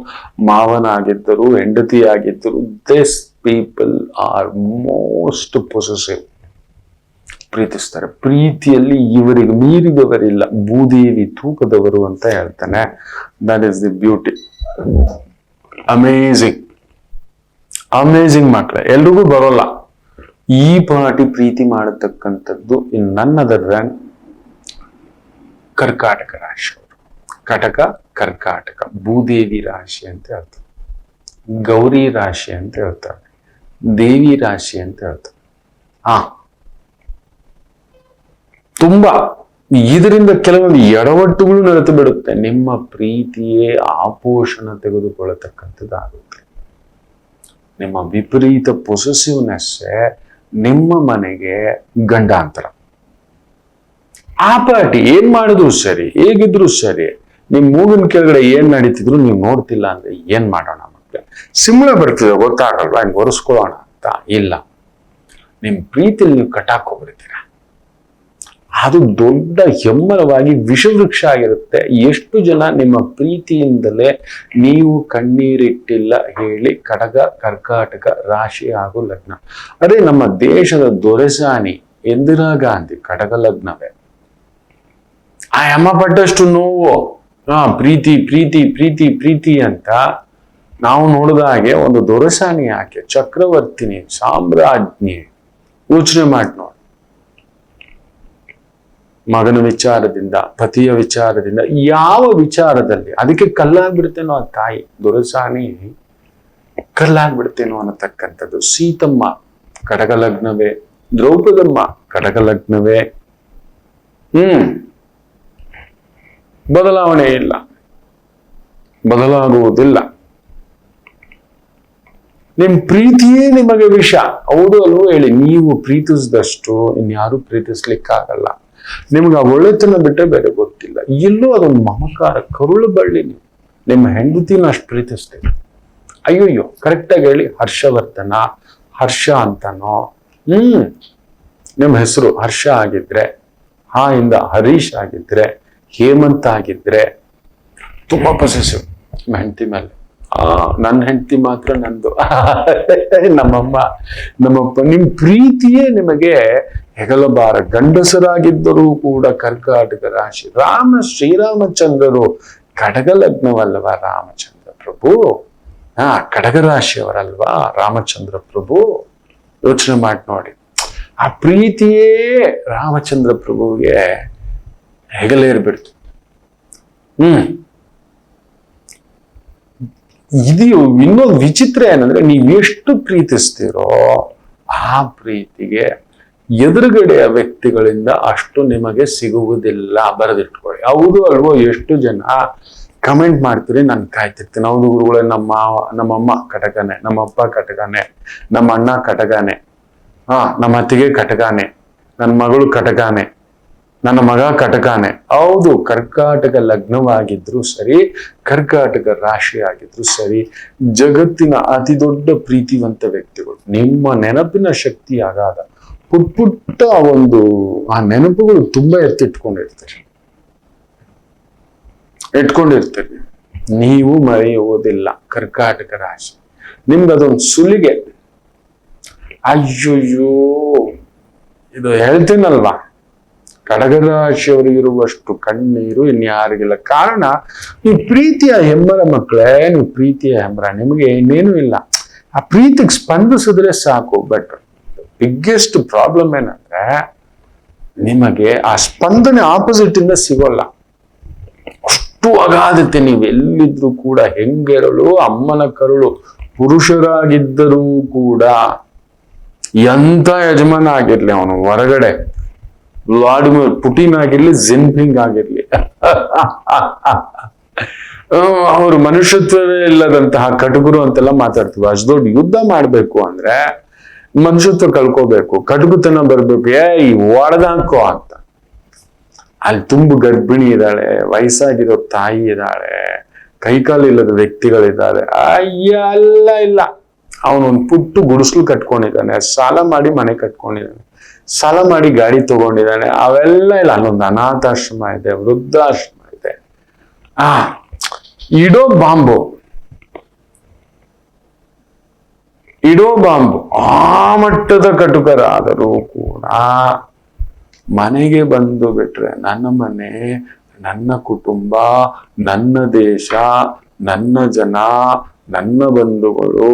ಮಾವನಾಗಿದ್ದರು, ಹೆಂಡತಿಯಾಗಿದ್ದರು, this people are most possessive. ಪ್ರೀತಿಸ್ತಾರೆ. ಪ್ರೀತಿಯಲ್ಲಿ ಇವರಿಗೆ ಮೀರಿದವರಿಲ್ಲ. ಭೂದೇವಿ ತೂಕದವರು ಅಂತ ಹೇಳ್ತಾನೆ. That is the beauty. Amazing ಮಕ್ಕಳೇ. ಎಲ್ರಿಗೂ ಬರೋಲ್ಲ ಈ ಪಾಟಿ ಪ್ರೀತಿ ಮಾಡತಕ್ಕಂಥದ್ದು. ಇನ್ ನನ್ ಅದರ್ ದನ್ ಕರ್ಕಾಟಕ ರಾಶಿಯವರು. ಕಟಕ, ಕರ್ಕಾಟಕ, ಭೂದೇವಿ ರಾಶಿ ಅಂತ ಹೇಳ್ತಾರೆ, ಗೌರಿ ರಾಶಿ ಅಂತ ಹೇಳ್ತಾರೆ, ದೇವಿ ರಾಶಿ ಅಂತ ಹೇಳ್ತಾರೆ. ತುಂಬಾ ಇದರಿಂದ ಕೆಲವೊಂದು ಎಡವಟ್ಟುಗಳು ನಡೆತು ಬಿಡುತ್ತೆ. ನಿಮ್ಮ ಪ್ರೀತಿಯೇ ಆಪೋಷಣ ತೆಗೆದುಕೊಳ್ಳತಕ್ಕಂಥದ್ದಾಗುತ್ತೆ. ನಿಮ್ಮ ವಿಪರೀತ ಪೊಸೆಸಿವ್ನೆಸ್ ನಿಮ್ಮ ಮನೆಗೆ ಗಂಡಾಂತರ. ಆ ಪಾರ್ಟಿ ಏನ್ ಮಾಡಿದ್ರು ಸರಿ, ಹೇಗಿದ್ರು ಸರಿ, ನಿಮ್ ಮೂಗಿನ ಕೆಳಗಡೆ ಏನ್ ನಡೀತಿದ್ರು ನೀವು ನೋಡ್ತಿಲ್ಲ ಅಂದ್ರೆ ಏನ್ ಮಾಡೋಣ ಮಕ್ಕಳು? ಸಿಂಬಳ ಬರ್ತದೆ ಗೊತ್ತಾಗಲ್ವಾ, ಹಂಗೆ ಒರೆಸ್ಕೊಳ್ಳೋಣ ಅಂತ ಇಲ್ಲ. ನಿಮ್ ಪ್ರೀತಿಯಲ್ಲಿ ನೀವು ಕಟ್ಟಾಕೋಗ್ಬಿಡ್ತೀರ. ಅದು ದೊಡ್ಡ ಹೆಮ್ಮರವಾಗಿ ವಿಷವೃಕ್ಷ ಆಗಿರುತ್ತೆ. ಎಷ್ಟು ಜನ ನಿಮ್ಮ ಪ್ರೀತಿಯಿಂದಲೇ ನೀವು ಕಣ್ಣೀರಿಟ್ಟಿಲ್ಲ ಹೇಳಿ? ಕಡಗ, ಕರ್ಕಾಟಕ ರಾಶಿ ಹಾಗೂ ಲಗ್ನ. ಅದೇ ನಮ್ಮ ದೇಶದ ದೊರೆಸಾನಿ ಇಂದಿರಾ ಗಾಂಧಿ ಕಡಗ ಲಗ್ನವೇ. ಆ ಅಮ್ಮ ಪಟ್ಟಷ್ಟು ನೋವು, ಪ್ರೀತಿ ಪ್ರೀತಿ ಪ್ರೀತಿ ಪ್ರೀತಿ ಅಂತ ನಾವು ನೋಡಿದ ಹಾಗೆ ಒಂದು ದೊರೆಸಾನಿ ಆಕೆ, ಚಕ್ರವರ್ತಿನಿ, ಸಾಮ್ರಾಜ್ಞಿ. ಯೋಚನೆ ಮಾಡಿ ನೋಡಿ. ಮಗನ ವಿಚಾರದಿಂದ, ಪತಿಯ ವಿಚಾರದಿಂದ, ಯಾವ ವಿಚಾರದಲ್ಲಿ ಅದಕ್ಕೆ ಕಲ್ಲಾಗ್ಬಿಡ್ತೇನೋ ಆ ತಾಯಿ ದೊರೆಸಾನಿ, ಕಲ್ಲಾಗ್ಬಿಡ್ತೇನೋ ಅನ್ನತಕ್ಕಂಥದ್ದು. ಸೀತಮ್ಮ ಕಡಗ ಲಗ್ನವೇ, ದ್ರೌಪದಮ್ಮ ಕಡಗ ಲಗ್ನವೇ. ಬದಲಾವಣೆ ಇಲ್ಲ, ಬದಲಾಗುವುದಿಲ್ಲ. ನಿಮ್ ಪ್ರೀತಿಯೇ ನಿಮಗೆ ವಿಷ. ಹೌದು ಅಲ್ವೋ ಹೇಳಿ? ನೀವು ಪ್ರೀತಿಸಿದಷ್ಟು ಇನ್ಯಾರು ಪ್ರೀತಿಸ್ಲಿಕ್ಕಾಗಲ್ಲ. ನಿಮ್ಗೆ ಆ ಒಳ್ಳೆತನ ಬಿಟ್ಟರೆ ಬೇರೆ ಗೊತ್ತಿಲ್ಲ. ಎಲ್ಲೋ ಅದೊಂದು ಮಮಕಾರ, ಕರುಳು ಬಳ್ಳಿ. ನೀವು ನಿಮ್ಮ ಹೆಂಡತಿನ ಅಷ್ಟು ಪ್ರೀತಿಸ್ತೀವಿ. ಅಯ್ಯೋಯ್ಯೋ, ಕರೆಕ್ಟಾಗಿ ಹೇಳಿ. ಹರ್ಷವರ್ಧನ, ಹರ್ಷ ಅಂತನೋ, ನಿಮ್ಮ ಹೆಸರು ಹರ್ಷ ಆಗಿದ್ರೆ, ಇಂದ ಹರೀಶ್ ಆಗಿದ್ರೆ, ಹೇಮಂತ್ ಆಗಿದ್ರೆ ತುಂಬಾ ಪೊಸೆಸಿವ್ ನಿಮ್ಮ ಹೆಂಡತಿ ಮೇಲೆ. ನನ್ನ ಹೆಂಡತಿ ಮಾತ್ರ ನಂದು, ನಮ್ಮಮ್ಮ, ನಮ್ಮಪ್ಪ. ನಿಮ್ ಪ್ರೀತಿಯೇ ನಿಮಗೆ ಹೆಗಲಬಾರ. ಗಂಡಸರಾಗಿದ್ದರೂ ಕೂಡ ಕರ್ಕಾಟಕ ರಾಶಿ. ಶ್ರೀರಾಮಚಂದ್ರರು ಕಡಗ ಲಗ್ನವಲ್ವಾ ರಾಮಚಂದ್ರ ಪ್ರಭು? ಕಡಗ ರಾಶಿಯವರಲ್ವಾ ರಾಮಚಂದ್ರ ಪ್ರಭು? ಯೋಚನೆ ಮಾಡಿ ನೋಡಿ. ಆ ಪ್ರೀತಿಯೇ ರಾಮಚಂದ್ರ ಪ್ರಭುವಿಗೆ ಹೆಗಲೇರ್ಬಿಡ್ತು. ಇದು ಇನ್ನೊಂದು ವಿಚಿತ್ರ ಏನಂದ್ರೆ, ನೀವು ಎಷ್ಟು ಪ್ರೀತಿಸ್ತೀರೋ ಆ ಪ್ರೀತಿಗೆ ಎದುರುಗಡೆಯ ವ್ಯಕ್ತಿಗಳಿಂದ ಅಷ್ಟು ನಿಮಗೆ ಸಿಗುವುದಿಲ್ಲ. ಬರೆದಿಟ್ಕೊಳ್ಳಿ. ಹೌದು ಅಲ್ವೋ? ಎಷ್ಟು ಜನ ಕಮೆಂಟ್ ಮಾಡ್ತೀರಿ, ನಾನು ಕಾಯ್ತಿರ್ತೀನಿ. ಹೌದು ಗುರುಗಳೇ, ನಮ್ಮಮ್ಮ ಕಟಕನೆ, ನಮ್ಮಪ್ಪ ಕಟಕನೆ, ನಮ್ಮ ಅಣ್ಣ ಕಟಗಾನೆ, ನಮ್ಮ ಅತ್ತಿಗೆ ಕಟಗಾನೆ, ನನ್ನ ಮಗಳು ಕಟಗಾನೆ, ನನ್ನ ಮಗ ಕಟಕಾನೆ. ಹೌದು, ಕರ್ಕಾಟಕ ಲಗ್ನವಾಗಿದ್ರು ಸರಿ, ಕರ್ಕಾಟಕ ರಾಶಿ ಆಗಿದ್ರು ಸರಿ, ಜಗತ್ತಿನ ಅತಿ ದೊಡ್ಡ ಪ್ರೀತಿವಂತ ವ್ಯಕ್ತಿಗಳು. ನಿಮ್ಮ ನೆನಪಿನ ಶಕ್ತಿ ಆಗಾದ. ಪುಟ್ಟ ಆ ನೆನಪುಗಳು ತುಂಬಾ ಇಟ್ಕೊಂಡಿರ್ತೀರಿ. ನೀವು ಮರೆಯುವುದಿಲ್ಲ. ಕರ್ಕಾಟಕ ರಾಶಿ ನಿಮ್ಗೆ ಅದೊಂದು ಸುಲಿಗೆ. ಅಯ್ಯೋಯ್ಯೋ, ಇದು ಹೇಳ್ತೀನಲ್ವಾ, ಕಡಗರಾಶಿಯವರಿಗಿರುವಷ್ಟು ಕಣ್ಣೀರು ಇನ್ಯಾರಿಗಿಲ್ಲ. ಕಾರಣ, ನೀವು ಪ್ರೀತಿಯ ಹೆಮ್ಮರ ಮಕ್ಕಳೇ, ನೀವು ಪ್ರೀತಿಯ ಹೆಮ್ಮರ. ನಿಮಗೆ ಇನ್ನೇನು ಇಲ್ಲ. ಆ ಪ್ರೀತಿಗೆ ಸ್ಪಂದಿಸಿದ್ರೆ ಸಾಕು. ಬಟ್ ಬಿಗ್ಗೆಸ್ಟ್ ಪ್ರಾಬ್ಲಮ್ ಏನಂದ್ರೆ, ನಿಮಗೆ ಆ ಸ್ಪಂದನೆ ಆಪೋಸಿಟ್ ಇಂದ ಸಿಗೋಲ್ಲ. ಅಷ್ಟು ಅಗಾಧತೆ. ನೀವು ಎಲ್ಲಿದ್ರು ಕೂಡ ಹೆಂಗೆರಳು, ಅಮ್ಮನ ಕರುಳು. ಪುರುಷರಾಗಿದ್ದರೂ ಕೂಡ, ಎಂತ ಯಜಮಾನ ಆಗಿರ್ಲಿ ಅವನು, ಹೊರಗಡೆ ವ್ಲಾಡಿಮಿರ್ ಪುಟಿನ್ ಆಗಿರ್ಲಿ, ಜಿನ್ಪಿಂಗ್ ಆಗಿರ್ಲಿ, ಅವರು ಮನುಷ್ಯತ್ವವೇ ಇಲ್ಲದಂತಹ ಕಟುಕರು ಅಂತೆಲ್ಲ ಮಾತಾಡ್ತೀವಿ. ಅಷ್ಟು ದೊಡ್ಡ ಯುದ್ಧ ಮಾಡ್ಬೇಕು ಅಂದ್ರೆ ಮನುಷ್ಯತ್ವ ಕಳ್ಕೋಬೇಕು, ಕಟುಕುತನ ಬರ್ಬೇಕು. ಒಡೆದಾಕೋ ಅಂತ. ಅಲ್ಲಿ ತುಂಬು ಗರ್ಭಿಣಿ ಇದ್ದಾಳೆ, ವಯಸ್ಸಾಗಿರೋ ತಾಯಿ ಇದ್ದಾಳೆ, ಕೈಕಾಲು ಇಲ್ಲದ ವ್ಯಕ್ತಿಗಳಿದ್ದಾರೆ. ಅಲ್ಲ ಇಲ್ಲ, ಅವನೊಂದು ಪುಟ್ಟು ಗುಡಿಸ್ಲು ಕಟ್ಕೊಂಡಿದ್ದಾನೆ, ಸಾಲ ಮಾಡಿ ಮನೆ ಕಟ್ಕೊಂಡಿದ್ದಾನೆ, ಸಾಲ ಮಾಡಿ ಗಾಡಿ ತಗೊಂಡಿದ್ದಾನೆ. ಅವೆಲ್ಲ ಇಲ್ಲ. ಅಲ್ಲೊಂದು ಅನಾಥಾಶ್ರಮ ಇದೆ, ವೃದ್ಧಾಶ್ರಮ ಇದೆ. ಇಡೋ ಬಾಂಬು ಆ ಮಟ್ಟದ ಕಟುಕರಾದರೂ ಕೂಡ ಮನೆಗೆ ಬಂದು ಬಿಟ್ರೆ, ನನ್ನ ಮನೆ, ನನ್ನ ಕುಟುಂಬ, ನನ್ನ ದೇಶ, ನನ್ನ ಜನ, ನನ್ನ ಬಂಧುಗಳು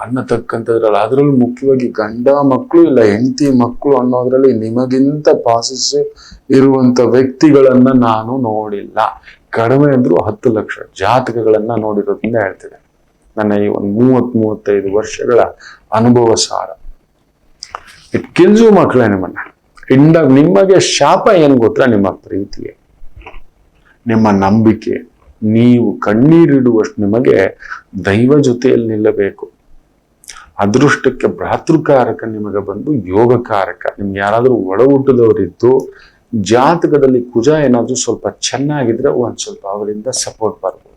ಅನ್ನತಕ್ಕಂಥದ್ರಲ್ಲಿ, ಅದರಲ್ಲಿ ಮುಖ್ಯವಾಗಿ ಗಂಡ ಮಕ್ಕಳು ಇಲ್ಲ ಹೆಂಡತಿ ಮಕ್ಕಳು ಅನ್ನೋದ್ರಲ್ಲಿ ನಿಮಗಿಂತ ಪಾಸಿಟಿವ್ ಇರುವಂತ ವ್ಯಕ್ತಿಗಳನ್ನ ನಾನು ನೋಡಿಲ್ಲ. ಕಡಿಮೆ ಅಂದ್ರೂ 10 ಲಕ್ಷ ಜಾತಕಗಳನ್ನ ನೋಡಿರೋದ್ರಿಂದ ಹೇಳ್ತಿದೆ. ನನ್ನ ಈ ಒಂದು 30-35 ವರ್ಷಗಳ ಅನುಭವ ಸಾರ. ಇಟ್ ಕಿಲ್ಸು ಮಕ್ಕಳೇ ನಿಮ್ಮನ್ನ. ನಿಮಗೆ ಶಾಪ ಏನ್ ಗೊತ್ತಾ? ನಿಮ್ಮ ಪ್ರೀತಿಗೆ, ನಿಮ್ಮ ನಂಬಿಕೆ, ನೀವು ಕಣ್ಣೀರಿಡುವಷ್ಟು ನಿಮಗೆ ದೈವ ಜೊತೆಯಲ್ಲಿ ನಿಲ್ಲಬೇಕು. ಅದೃಷ್ಟಕ್ಕೆ ಭ್ರಾತೃಕಾರಕ ನಿಮಗೆ ಬಂದು ಯೋಗಕಾರಕ. ನಿಮ್ಗೆ ಯಾರಾದ್ರೂ ಒಡ ಹುಟ್ಟಿದವರಿದ್ದು ಜಾತಕದಲ್ಲಿ ಕುಜ ಏನಾದ್ರೂ ಸ್ವಲ್ಪ ಚೆನ್ನಾಗಿದ್ರೆ ಒಂದ್ ಸ್ವಲ್ಪ ಅವರಿಂದ ಸಪೋರ್ಟ್ ಬರ್ಬೋದು.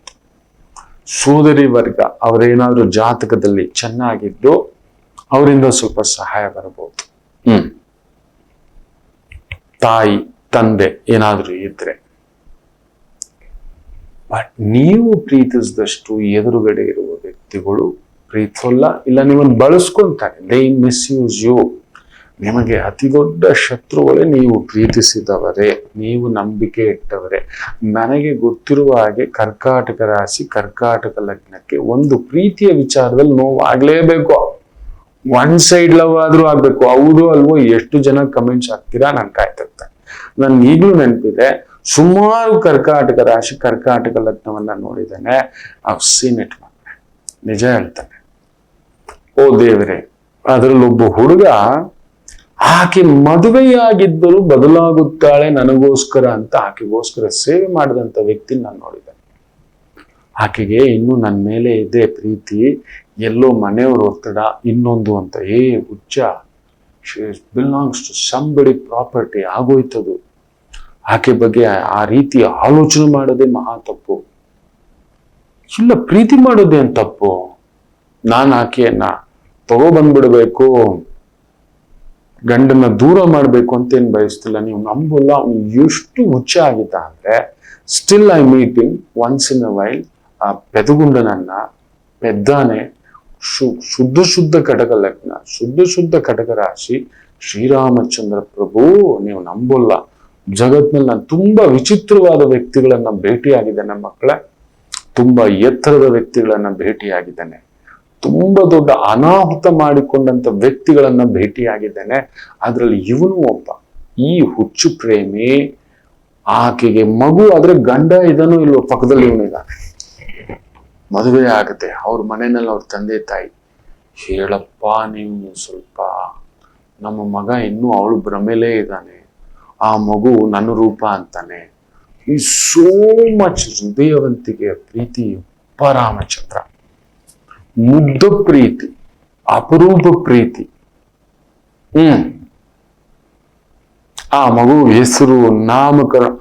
ಸೋದರಿ ವರ್ಗ ಅವರೇನಾದ್ರೂ ಜಾತಕದಲ್ಲಿ ಚೆನ್ನಾಗಿದ್ದು ಅವರಿಂದ ಸ್ವಲ್ಪ ಸಹಾಯ ಬರಬಹುದು. ತಾಯಿ ತಂದೆ ಏನಾದ್ರೂ ಇದ್ರೆ. ಬಟ್ ನೀವು ಪ್ರೀತಿಸಿದಷ್ಟು ಎದುರುಗಡೆ ಇರುವ ವ್ಯಕ್ತಿಗಳು ಪ್ರೀತಿಸಲ್ಲ, ಇಲ್ಲ ನಿಮ್ಮನ್ನು ಬಳಸ್ಕೊಂತಾರೆ. They misuse you. ನಿಮಗೆ ಅತಿ ದೊಡ್ಡ ಶತ್ರುಗಳೇ ನೀವು ಪ್ರೀತಿಸಿದವರೇ, ನೀವು ನಂಬಿಕೆ ಇಟ್ಟವರೇ. ನನಗೆ ಗೊತ್ತಿರುವ ಹಾಗೆ ಕರ್ಕಾಟಕ ರಾಶಿ, ಕರ್ಕಾಟಕ ಲಗ್ನಕ್ಕೆ ಒಂದು ಪ್ರೀತಿಯ ವಿಚಾರದಲ್ಲಿ ನೋವು ಆಗ್ಲೇಬೇಕು. ಒನ್ ಸೈಡ್ ಲವ್ ಆದ್ರೂ ಆಗ್ಬೇಕು. ಹೌದು ಅಲ್ವೋ? ಎಷ್ಟು ಜನ ಕಮೆಂಟ್ಸ್ ಹಾಕ್ತೀರಾ ನಾನು ಕಾಯ್ತಿರ್ತೇನೆ. ನನ್ಗೆ ಈಗಲೂ ನೆನಪಿದೆ, ಸುಮಾರು ಕರ್ಕಾಟಕ ರಾಶಿ, ಕರ್ಕಾಟಕ ಲಗ್ನವನ್ನ ನೋಡಿದ್ದೇನೆ. ಅವ್ ಸೀನ್ ಇಟ್ ಮಾಡ್ತಾರೆ, ನಿಜ ಹೇಳ್ತಾನೆ. ಓ ದೇವರೇ, ಅದ್ರಲ್ಲಿ ಒಬ್ಬ ಹುಡುಗ ಆಕೆ ಮದುವೆಯಾಗಿದ್ದರೂ ಬದಲಾಗುತ್ತಾಳೆ ನನಗೋಸ್ಕರ ಅಂತ ಆಕೆಗೋಸ್ಕರ ಸೇವೆ ಮಾಡಿದಂತ ವ್ಯಕ್ತಿ ನಾನು ನೋಡಿದ್ದೇನೆ. ಆಕೆಗೆ ಇನ್ನು ನನ್ನ ಮೇಲೆ ಇದೆ ಪ್ರೀತಿ, ಎಲ್ಲೋ ಮನೆಯವ್ರ ಒತ್ತಡ, ಇನ್ನೊಂದು ಅಂತ. ಹುಚ್ಚ, ಬಿಲಾಂಗ್ಸ್ ಟು ಸಂಬಡಿ ಪ್ರಾಪರ್ಟಿ ಆಗೋಯ್ತದು. ಆಕೆ ಬಗ್ಗೆ ಆ ರೀತಿ ಆಲೋಚನೆ ಮಾಡೋದೇ ಮಹಾ ತಪ್ಪು. ಇಲ್ಲ, ಪ್ರೀತಿ ಮಾಡೋದೇನ್ ತಪ್ಪು? ನಾನು ಆಕೆಯನ್ನ ತಗೊಬಂದ್ಬಿಡ್ಬೇಕು, ಗಂಡನ ದೂರ ಮಾಡ್ಬೇಕು ಅಂತೇನ್ ಬಯಸ್ತಿಲ್ಲ. ನೀವು ನಂಬಲ್ಲ, ಅವ್ನು ಎಷ್ಟು ಹುಚ್ಚ ಆಗಿದ್ದ ಅಂದ್ರೆ, still I meeting once in a while ಆ ಪೆದಗುಂಡನನ್ನ. ಪೆದ್ದಾನೆ, ಶುದ್ಧ ಕಟಕ ಲಗ್ನ, ಶುದ್ಧ ಕಟಕ ರಾಶಿ, ಶ್ರೀರಾಮಚಂದ್ರ ಪ್ರಭು. ನೀವು ನಂಬಲ್ಲ, ಜಗತ್ನಲ್ಲಿ ನಾನು ತುಂಬಾ ವಿಚಿತ್ರವಾದ ವ್ಯಕ್ತಿಗಳನ್ನ ಭೇಟಿಯಾಗಿದ್ದೇನೆ ಮಕ್ಕಳೇ. ತುಂಬಾ ಎತ್ತರದ ವ್ಯಕ್ತಿಗಳನ್ನ ಭೇಟಿಯಾಗಿದ್ದೇನೆ. ತುಂಬಾ ದೊಡ್ಡ ಅನಾಹುತ ಮಾಡಿಕೊಂಡಂತ ವ್ಯಕ್ತಿಗಳನ್ನ ಭೇಟಿಯಾಗಿದ್ದೇನೆ. ಅದ್ರಲ್ಲಿ ಇವನು ಒಬ್ಬ. ಈ ಹುಚ್ಚು ಪ್ರೇಮಿ. ಆಕೆಗೆ ಮಗು ಆದ್ರೆ ಗಂಡ ಇದನ್ನು ಇಲ್ವೋ ಪಕ್ಕದಲ್ಲಿ ಇವನಿದ್ದಾನೆ. ಮದುವೆ ಆಗುತ್ತೆ, ಅವ್ರ ಮನೆಯಲ್ಲಿ ಅವ್ರ ತಂದೆ ತಾಯಿ, ಹೇಳಪ್ಪ ನೀವು ಸ್ವಲ್ಪ, ನಮ್ಮ ಮಗ ಇನ್ನೂ ಅವಳು ಭ್ರಮೆಲೇ ಇದ್ದಾನೆ, ಆ ಮಗು ನನ್ನ ರೂಪ ಅಂತಾನೆ. ಈ ಸೋ ಮಚ್ ಹೃದಯವಂತಿಗೆ ಪ್ರೀತಿ. ರಾಮಚಂದ್ರ ಮುಗ್ಧ ಪ್ರೀತಿ, ಅಪರೂಪ ಪ್ರೀತಿ. ಆ ಮಗು ಹೆಸರು, ನಾಮಕರಣ,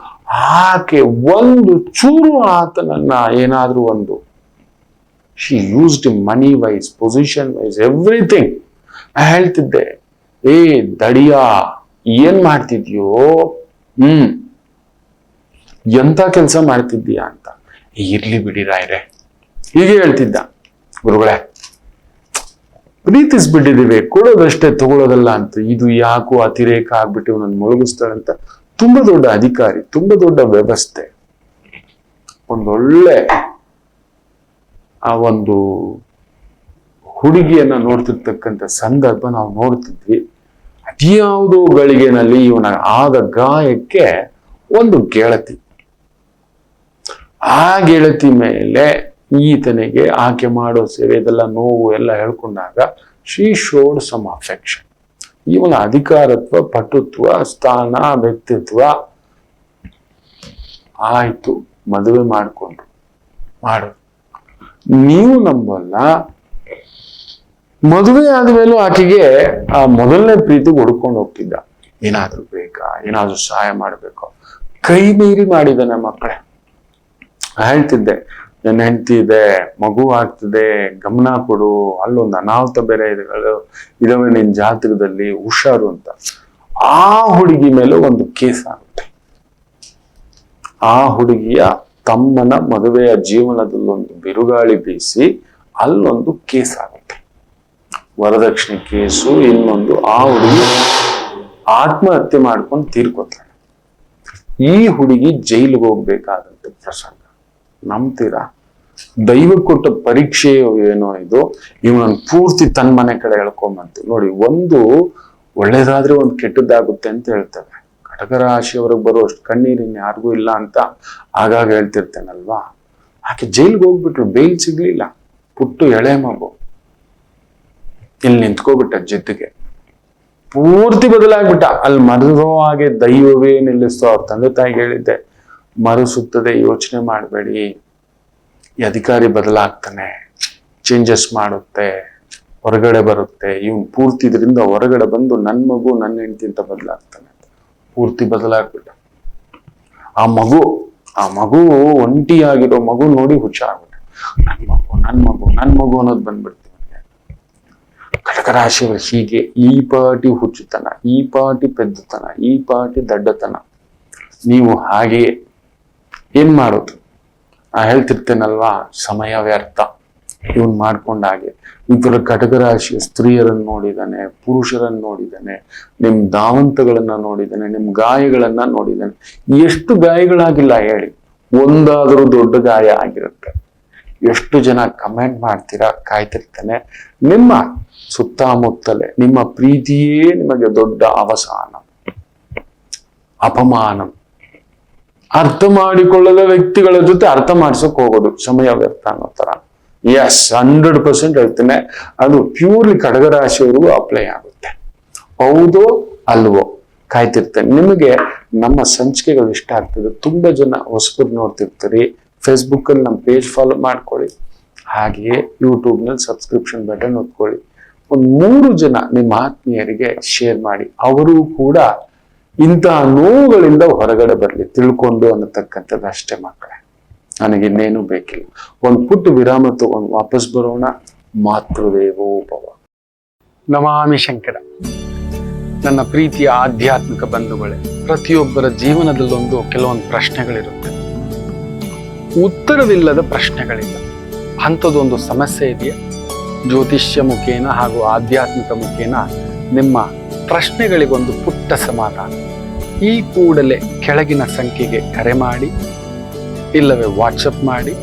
ಆಕೆ ಒಂದು ಚೂರು ಆತನನ್ನ ಏನಾದ್ರೂ ಒಂದು, she used money wise, position wise, everything. ಹೇಳ್ತಿದ್ದೆ, ದಡಿಯ ಏನ್ ಮಾಡ್ತಿದ್ಯೋ, ಎಂತ ಕೆಲಸ ಮಾಡ್ತಿದ್ದೀಯಾ ಅಂತ. ಇರ್ಲಿ ಬಿಡಿ ರಾಯ್ರೆ, ಹೀಗೆ ಹೇಳ್ತಿದ್ದ. ಗುರುಗಳೇ, ಪ್ರೀತಿಸ್ಬಿಟ್ಟಿದೀವಿ, ಕೊಡೋದಷ್ಟೇ ತಗೊಳ್ಳೋದಲ್ಲ ಅಂತ. ಇದು ಯಾಕೋ ಅತಿರೇಕ ಆಗ್ಬಿಟ್ಟು ನನ್ನ ಮುಳುಗಿಸ್ತಾಳಂತ. ತುಂಬಾ ದೊಡ್ಡ ಅಧಿಕಾರಿ, ತುಂಬಾ ದೊಡ್ಡ ವ್ಯವಸ್ಥೆ, ಒಂದೊಳ್ಳೆ ಆ ಒಂದು ಹುಡುಗಿಯನ್ನ ನೋಡ್ತಿರ್ತಕ್ಕಂಥ ಸಂದರ್ಭ ನಾವು ನೋಡ್ತಿದ್ವಿ. ಅದ್ಯಾವುದೋ ಗಳಿಗೆನಲ್ಲಿ ಇವನ ಆದ ಗಾಯಕ್ಕೆ ಒಂದು ಗೆಳತಿ, ಆ ಗೆಳತಿ ಮೇಲೆ ಈತನಿಗೆ ಆಕೆ ಮಾಡೋ ಸೇವೆ ಇದೆಲ್ಲ ನೋವು ಎಲ್ಲ ಹೇಳ್ಕೊಂಡಾಗ ಶಿ ಶೋಡ್ ಸಮ್ ಅಫೆಕ್ಷನ್. ಇವನ ಅಧಿಕಾರತ್ವ, ಪಟುತ್ವ, ಸ್ಥಾನ, ವ್ಯಕ್ತಿತ್ವ ಆಯ್ತು, ಮದುವೆ ಮಾಡಿಕೊಂಡ್ರು. ನೀವು ನಂಬಲ್ಲ, ಮದುವೆ ಆದ್ಮೇಲೂ ಆಕೆಗೆ ಆ ಮೊದಲನೇ ಪ್ರೀತಿಗೆ ಹುಡ್ಕೊಂಡು ಹೋಗ್ತಿದ್ದ. ಏನಾದ್ರೂ ಬೇಕಾ, ಏನಾದ್ರೂ ಸಹಾಯ ಮಾಡ್ಬೇಕು, ಕೈ ಮೀರಿ ಮಾಡಿದ್ದಾನೆ ಮಕ್ಕಳೇ. ಹೇಳ್ತಿದ್ದೆ, ನನ್ನ ಹೆಂಡತಿ ಇದೆ, ಮಗು ಆಗ್ತಿದೆ, ಗಮನ ಕೊಡು, ಅಲ್ಲೊಂದು ಅನಾಹುತ ಬೇರೆ ಇದಾವೆ ನಿನ್ ಜಾತಕದಲ್ಲಿ, ಹುಷಾರು ಅಂತ. ಆ ಹುಡುಗಿ ಮೇಲೆ ಒಂದು ಕೇಸ್ ಆಗುತ್ತೆ. ಆ ಹುಡುಗಿಯ ತಮ್ಮನ ಮದುವೆಯ ಜೀವನದಲ್ಲೊಂದು ಬಿರುಗಾಳಿ ಬೀಸಿ ಅಲ್ಲೊಂದು ಕೇಸ್ ಆಗುತ್ತೆ, ವರದಕ್ಷಿಣೆ ಕೇಸು. ಇನ್ನೊಂದು, ಆ ಹುಡುಗಿ ಆತ್ಮಹತ್ಯೆ ಮಾಡ್ಕೊಂಡು ತೀರ್ಕೊತಾಳೆ. ಈ ಹುಡುಗಿ ಜೈಲಿಗೆ ಹೋಗ್ಬೇಕಾದಂತ ಪ್ರಸಂಗ. ನಂಬ್ತೀರಾ? ದೈವ ಕೊಟ್ಟ ಪರೀಕ್ಷೆ ಏನೋ ಇದು. ಇವನನ್ನು ಪೂರ್ತಿ ತನ್ನ ಮನೆ ಕಡೆ ಎಳ್ಕೊಂಬಂತು. ನೋಡಿ, ಒಂದು ಒಳ್ಳೇದಾದ್ರೆ ಒಂದು ಕೆಟ್ಟದ್ದಾಗುತ್ತೆ ಅಂತ ಹೇಳ್ತೇವೆ. ಕಟಕ ರಾಶಿಯವರೆಗೆ ಬರೋ ಅಷ್ಟು ಕಣ್ಣೀರಿನ್ ಯಾರಿಗೂ ಇಲ್ಲ ಅಂತ ಆಗಾಗ ಹೇಳ್ತಿರ್ತೇನಲ್ವಾ. ಆಕೆ ಜೈಲ್ಗೆ ಹೋಗ್ಬಿಟ್ರು, ಬೇಲ್ ಸಿಗ್ಲಿಲ್ಲ. ಪುಟ್ಟು ಎಳೆ ಮಗು ಇಲ್ಲಿ ನಿಂತ್ಕೋಬಿಟ್ಟ ಜಿದ್ದಿಗೆ. ಪೂರ್ತಿ ಬದಲಾಗ್ಬಿಟ್ಟ. ಅಲ್ಲಿ ಮರೆದೋ ಹಾಗೆ ದೈವವೇ ನಿಲ್ಲಿಸ್ತೋ. ಅವ್ರ ತಂದೆ ತಾಯಿಗೆ ಹೇಳಿದ್ದೆ, ಮರುಸುತ್ತದೆ, ಯೋಚನೆ ಮಾಡಬೇಡಿ, ಈ ಅಧಿಕಾರಿ ಬದಲಾಗ್ತಾನೆ, ಚೇಂಜಸ್ ಮಾಡುತ್ತೆ, ಹೊರಗಡೆ ಬರುತ್ತೆ, ಇವ್ನು ಪೂರ್ತಿ ಇದರಿಂದ ಹೊರಗಡೆ ಬಂದು ನನ್ನ ಮಗು ನನ್ನ ಹೆಂಡತಿ ಅಂತ ಬದಲಾಗ್ತಾನೆ. ಪೂರ್ತಿ ಬದಲಾಗ್ಬಿಟ್ಟ. ಆ ಮಗು ಒಂಟಿಯಾಗಿರೋ ಮಗು ನೋಡಿ ಹುಚ್ಚಾಗ್ಬಿಟ್ಟ. ನನ್ ಮಗು ಅನ್ನೋದು ಬಂದ್ಬಿಡ್ತೀವಿ. ಕಟಕ ರಾಶಿಯವರು ಹೀಗೆ ಈ ಪಾಟಿ ಹುಚ್ಚುತನ, ಈ ಪಾಟಿ ಪೆದ್ದುತನ, ಈ ಪಾಟಿ ದಡ್ಡತನ. ನೀವು ಹಾಗೆಯೇ ಏನ್ ಮಾಡೋದು? ಹೇಳ್ತಿರ್ತೇನಲ್ವಾ, ಸಮಯ ವ್ಯರ್ಥ. ಇವನ್ ಮಾಡ್ಕೊಂಡಾಗೆ ಇತರ ಕಟಕ ರಾಶಿಯ ಸ್ತ್ರೀಯರನ್ನು ನೋಡಿದಾನೆ, ಪುರುಷರನ್ನು ನೋಡಿದಾನೆ, ನಿಮ್ ಧಾವಂತಗಳನ್ನ ನೋಡಿದಾನೆ, ನಿಮ್ ಗಾಯಗಳನ್ನ ನೋಡಿದಾನೆ. ಎಷ್ಟು ಗಾಯಗಳಾಗಿಲ್ಲ ಹೇಳಿ? ಒಂದಾದ್ರೂ ದೊಡ್ಡ ಗಾಯ ಆಗಿರುತ್ತೆ. ಎಷ್ಟು ಜನ ಕಮೆಂಟ್ ಮಾಡ್ತೀರಾ, ಕಾಯ್ತಿರ್ತಾನೆ. ನಿಮ್ಮ ಸುತ್ತಮುತ್ತಲೇ ನಿಮ್ಮ ಪ್ರೀತಿಯೇ ನಿಮಗೆ ದೊಡ್ಡ ಅವಸಾನ, ಅಪಮಾನ. ಅರ್ಥ ಮಾಡಿಕೊಳ್ಳದ ವ್ಯಕ್ತಿಗಳ ಜೊತೆ ಅರ್ಥ ಮಾಡ್ಸಕ್ ಹೋಗೋದು ಸಮಯ ವ್ಯರ್ಥ ಅನ್ನೋ ತರ. ಎಸ್, 100% ಹೇಳ್ತೇನೆ, ಅದು ಪ್ಯೂರ್ಲಿ ಕಡಗರಾಶಿಯವರಿಗೂ ಅಪ್ಲೈ ಆಗುತ್ತೆ. ಹೌದೋ ಅಲ್ವೋ ಕಾಯ್ತಿರ್ತೇನೆ. ನಿಮಗೆ ನಮ್ಮ ಸಂಚಿಕೆಗಳು ಇಷ್ಟ ಆಗ್ತದೆ. ತುಂಬಾ ಜನ ಹೊಸಬರು ನೋಡ್ತಿರ್ತೀರಿ. ಫೇಸ್ಬುಕ್ ಅಲ್ಲಿ ನಮ್ಮ ಪೇಜ್ ಫಾಲೋ ಮಾಡ್ಕೊಳ್ಳಿ. ಹಾಗೆಯೇ ಯೂಟ್ಯೂಬ್ ನಲ್ಲಿ ಸಬ್ಸ್ಕ್ರಿಪ್ಷನ್ ಬಟನ್ ಒತ್ಕೊಳ್ಳಿ. ಒಂದು 3 ಜನ ನಿಮ್ಮ ಆತ್ಮೀಯರಿಗೆ ಶೇರ್ ಮಾಡಿ. ಅವರು ಕೂಡ ಇಂತಹ ನೋವುಗಳಿಂದ ಹೊರಗಡೆ ಬರಲಿ, ತಿಳ್ಕೊಂಡು ಅನ್ನತಕ್ಕಂಥದ್ದು ಅಷ್ಟೇ ಮಕ್ಕಳೇ. ನನಗಿನ್ನೇನು ಬೇಕಿಲ್ಲ. ಒಂದು ಪುಟ್ಟ ವಿರಾಮ ತಗೊಂಡು ವಾಪಸ್ ಬರೋಣ. ಮಾತೃದೇವೋಭವ. ನಮಾಮಿ ಶಂಕರ. ನನ್ನ ಪ್ರೀತಿಯ ಆಧ್ಯಾತ್ಮಿಕ ಬಂಧುಗಳೇ, ಪ್ರತಿಯೊಬ್ಬರ ಜೀವನದಲ್ಲೊಂದು ಕೆಲವೊಂದು ಪ್ರಶ್ನೆಗಳಿರುತ್ತೆ. ಉತ್ತರವಿಲ್ಲದ ಪ್ರಶ್ನೆಗಳಿಲ್ಲ. ಅಂಥದ್ದೊಂದು ಸಮಸ್ಯೆ ಇದೆಯಾ? ಜ್ಯೋತಿಷ್ಯ ಮುಖೇನ ಹಾಗೂ ಆಧ್ಯಾತ್ಮಿಕ ಮುಖೇನ ನಿಮ್ಮ ಪ್ರಶ್ನೆಗಳಿಗೊಂದು ಪುಟ್ಟ ಸಮಾಧಾನ. ಈ ಕೂಡಲೇ ಕೆಳಗಿನ ಸಂಖ್ಯೆಗೆ ಕರೆ ಮಾಡಿ, ಇಲ್ಲವೇ ವಾಟ್ಸಪ್ ಮಾಡಿ,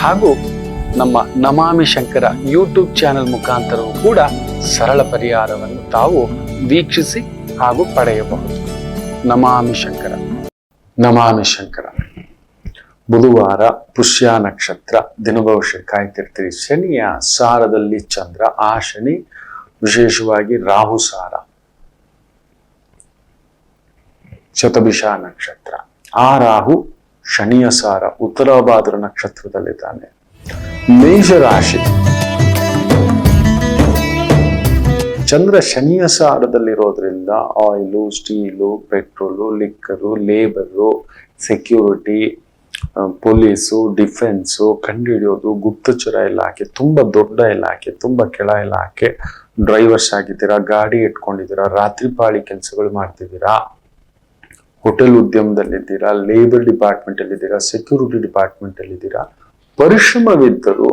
ಹಾಗೂ ನಮ್ಮ ನಮಾಮಿ ಶಂಕರ ಯೂಟ್ಯೂಬ್ ಚಾನೆಲ್ ಮುಖಾಂತರವೂ ಕೂಡ ಸರಳ ಪರಿಹಾರವನ್ನು ತಾವು ವೀಕ್ಷಿಸಿ ಹಾಗೂ ಪಡೆಯಬಹುದು. ನಮಾಮಿ ಶಂಕರ. ನಮಾಮಿ ಶಂಕರ. ಬುಧವಾರ ಪುಷ್ಯ ನಕ್ಷತ್ರ, ದಿನಭವಿಷ್ಯ ಕಾಯ್ತಿರ್ತೀರಿ. ಶನಿಯ ಸಾರದಲ್ಲಿ ಚಂದ್ರ, ಆ ಶನಿ ವಿಶೇಷವಾಗಿ ರಾಹು ಸಾರ. ಶತಭಿಷ ನಕ್ಷತ್ರ, ಆ ರಾಹು ಶನಿಯ ಸಾರ ಉತ್ತರಾಭಾದ್ರ ನಕ್ಷತ್ರದಲ್ಲಿದ್ದಾನೆ. ಮೇಷರಾಶಿ, ಚಂದ್ರ ಶನಿಯ ಸಾರದಲ್ಲಿರೋದ್ರಿಂದ oil, steel, petrol, liquor, labour, security, police, defence, ಕಂಡುಹಿಡಿಯೋದು, ಗುಪ್ತಚರ ಇಲಾಖೆ, ತುಂಬಾ ದೊಡ್ಡ ಇಲಾಖೆ, ತುಂಬಾ ಕೆಳ ಇಲಾಖೆ, ಡ್ರೈವರ್ಸ್ ಆಗಿದ್ದೀರಾ, ಗಾಡಿ ಇಟ್ಕೊಂಡಿದ್ದೀರಾ, ರಾತ್ರಿ ಪಾಳಿ ಕೆಲಸಗಳು ಮಾಡ್ತಿದ್ದೀರಾ, ಹೋಟೆಲ್ ಉದ್ಯಮದಲ್ಲಿದ್ದೀರಾ, ಲೇಬರ್ ಡಿಪಾರ್ಟ್ಮೆಂಟ್ ಅಲ್ಲಿದ್ದೀರಾ, ಸೆಕ್ಯೂರಿಟಿ ಡಿಪಾರ್ಟ್ಮೆಂಟ್ ಅಲ್ಲಿದ್ದೀರಾ, ಪರಿಶ್ರಮವಿದ್ದರೂ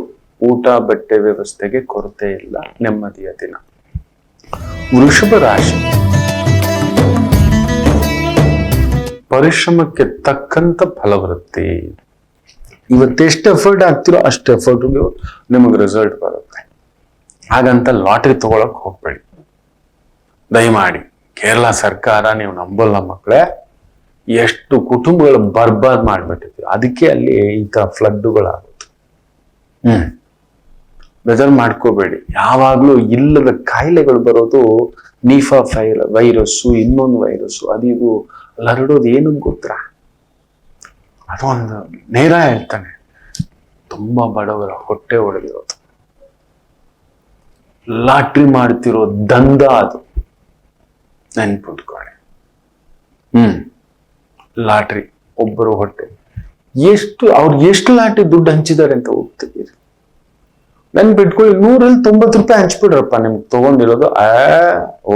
ಊಟ ಬಟ್ಟೆ ವ್ಯವಸ್ಥೆಗೆ ಕೊರತೆ ಇಲ್ಲ, ನೆಮ್ಮದಿಯ ದಿನ. ವೃಷಭ ರಾಶಿ, ಪರಿಶ್ರಮಕ್ಕೆ ತಕ್ಕಂತ ಫಲ ಬರುತ್ತೆ. ಇವತ್ತೆಷ್ಟು ಎಫರ್ಟ್ ಆಗ್ತಿರೋ ಅಷ್ಟು ಎಫರ್ಟ್ಗೆ ನಿಮಗೆ ರಿಸಲ್ಟ್ ಬರುತ್ತೆ. ಹಾಗಂತ ಲಾಟ್ರಿ ತಗೊಳಕ್ ಹೋಗ್ಬೇಡಿ ದಯಮಾಡಿ. ಕೇರಳ ಸರ್ಕಾರ, ನೀವು ನಂಬಲ್ಲ ಮಕ್ಕಳೇ, ಎಷ್ಟು ಕುಟುಂಬಗಳು ಬರ್ಬಾದ್ ಮಾಡ್ಬಿಟ್ಟಿದ್ವಿ. ಅದಕ್ಕೆ ಅಲ್ಲಿ ಇಂಥ ಫ್ಲಡ್ಗಳಾಗುತ್ತೆ. ಬೆದರ್ ಮಾಡ್ಕೋಬೇಡಿ. ಯಾವಾಗ್ಲೂ ಇಲ್ಲದ ಕಾಯಿಲೆಗಳು ಬರೋದು ನೀಫಾ ವೈರಸ್ಸು, ಇನ್ನೊಂದು ವೈರಸ್ಸು, ಅದು ಹರಡೋದು ಏನು ಗೊತ್ತಾ? ಅದೊಂದು ನೇರ ಹೇಳ್ತಾನೆ, ತುಂಬಾ ಬಡವರ ಹೊಟ್ಟೆ ಹೊಡೆದಿರೋದು, ಲಾಟ್ರಿ ಮಾಡ್ತಿರೋ ದಂಧ ಅದು. ನೆನ್ಪಿಟ್ಕೊಳ್ಳಿ. ಲಾಟ್ರಿ, ಒಬ್ಬರು ಹೊಟ್ಟೆ ಅವ್ರು ಎಷ್ಟು ಲಾಟ್ರಿ ದುಡ್ಡು ಹಂಚಿದ್ದಾರೆ ಅಂತ ಹೋಗ್ತಿದ್ದೀರಿ. ನೆನ್ಪಿಟ್ಕೊಳ್ಳಿ. 100ರಲ್ಲಿ 90 ರೂಪಾಯಿ ಹಂಚ್ಬಿಡ್ರಪ್ಪ ನಿಮ್ಗೆ ತಗೊಂಡಿರೋದು.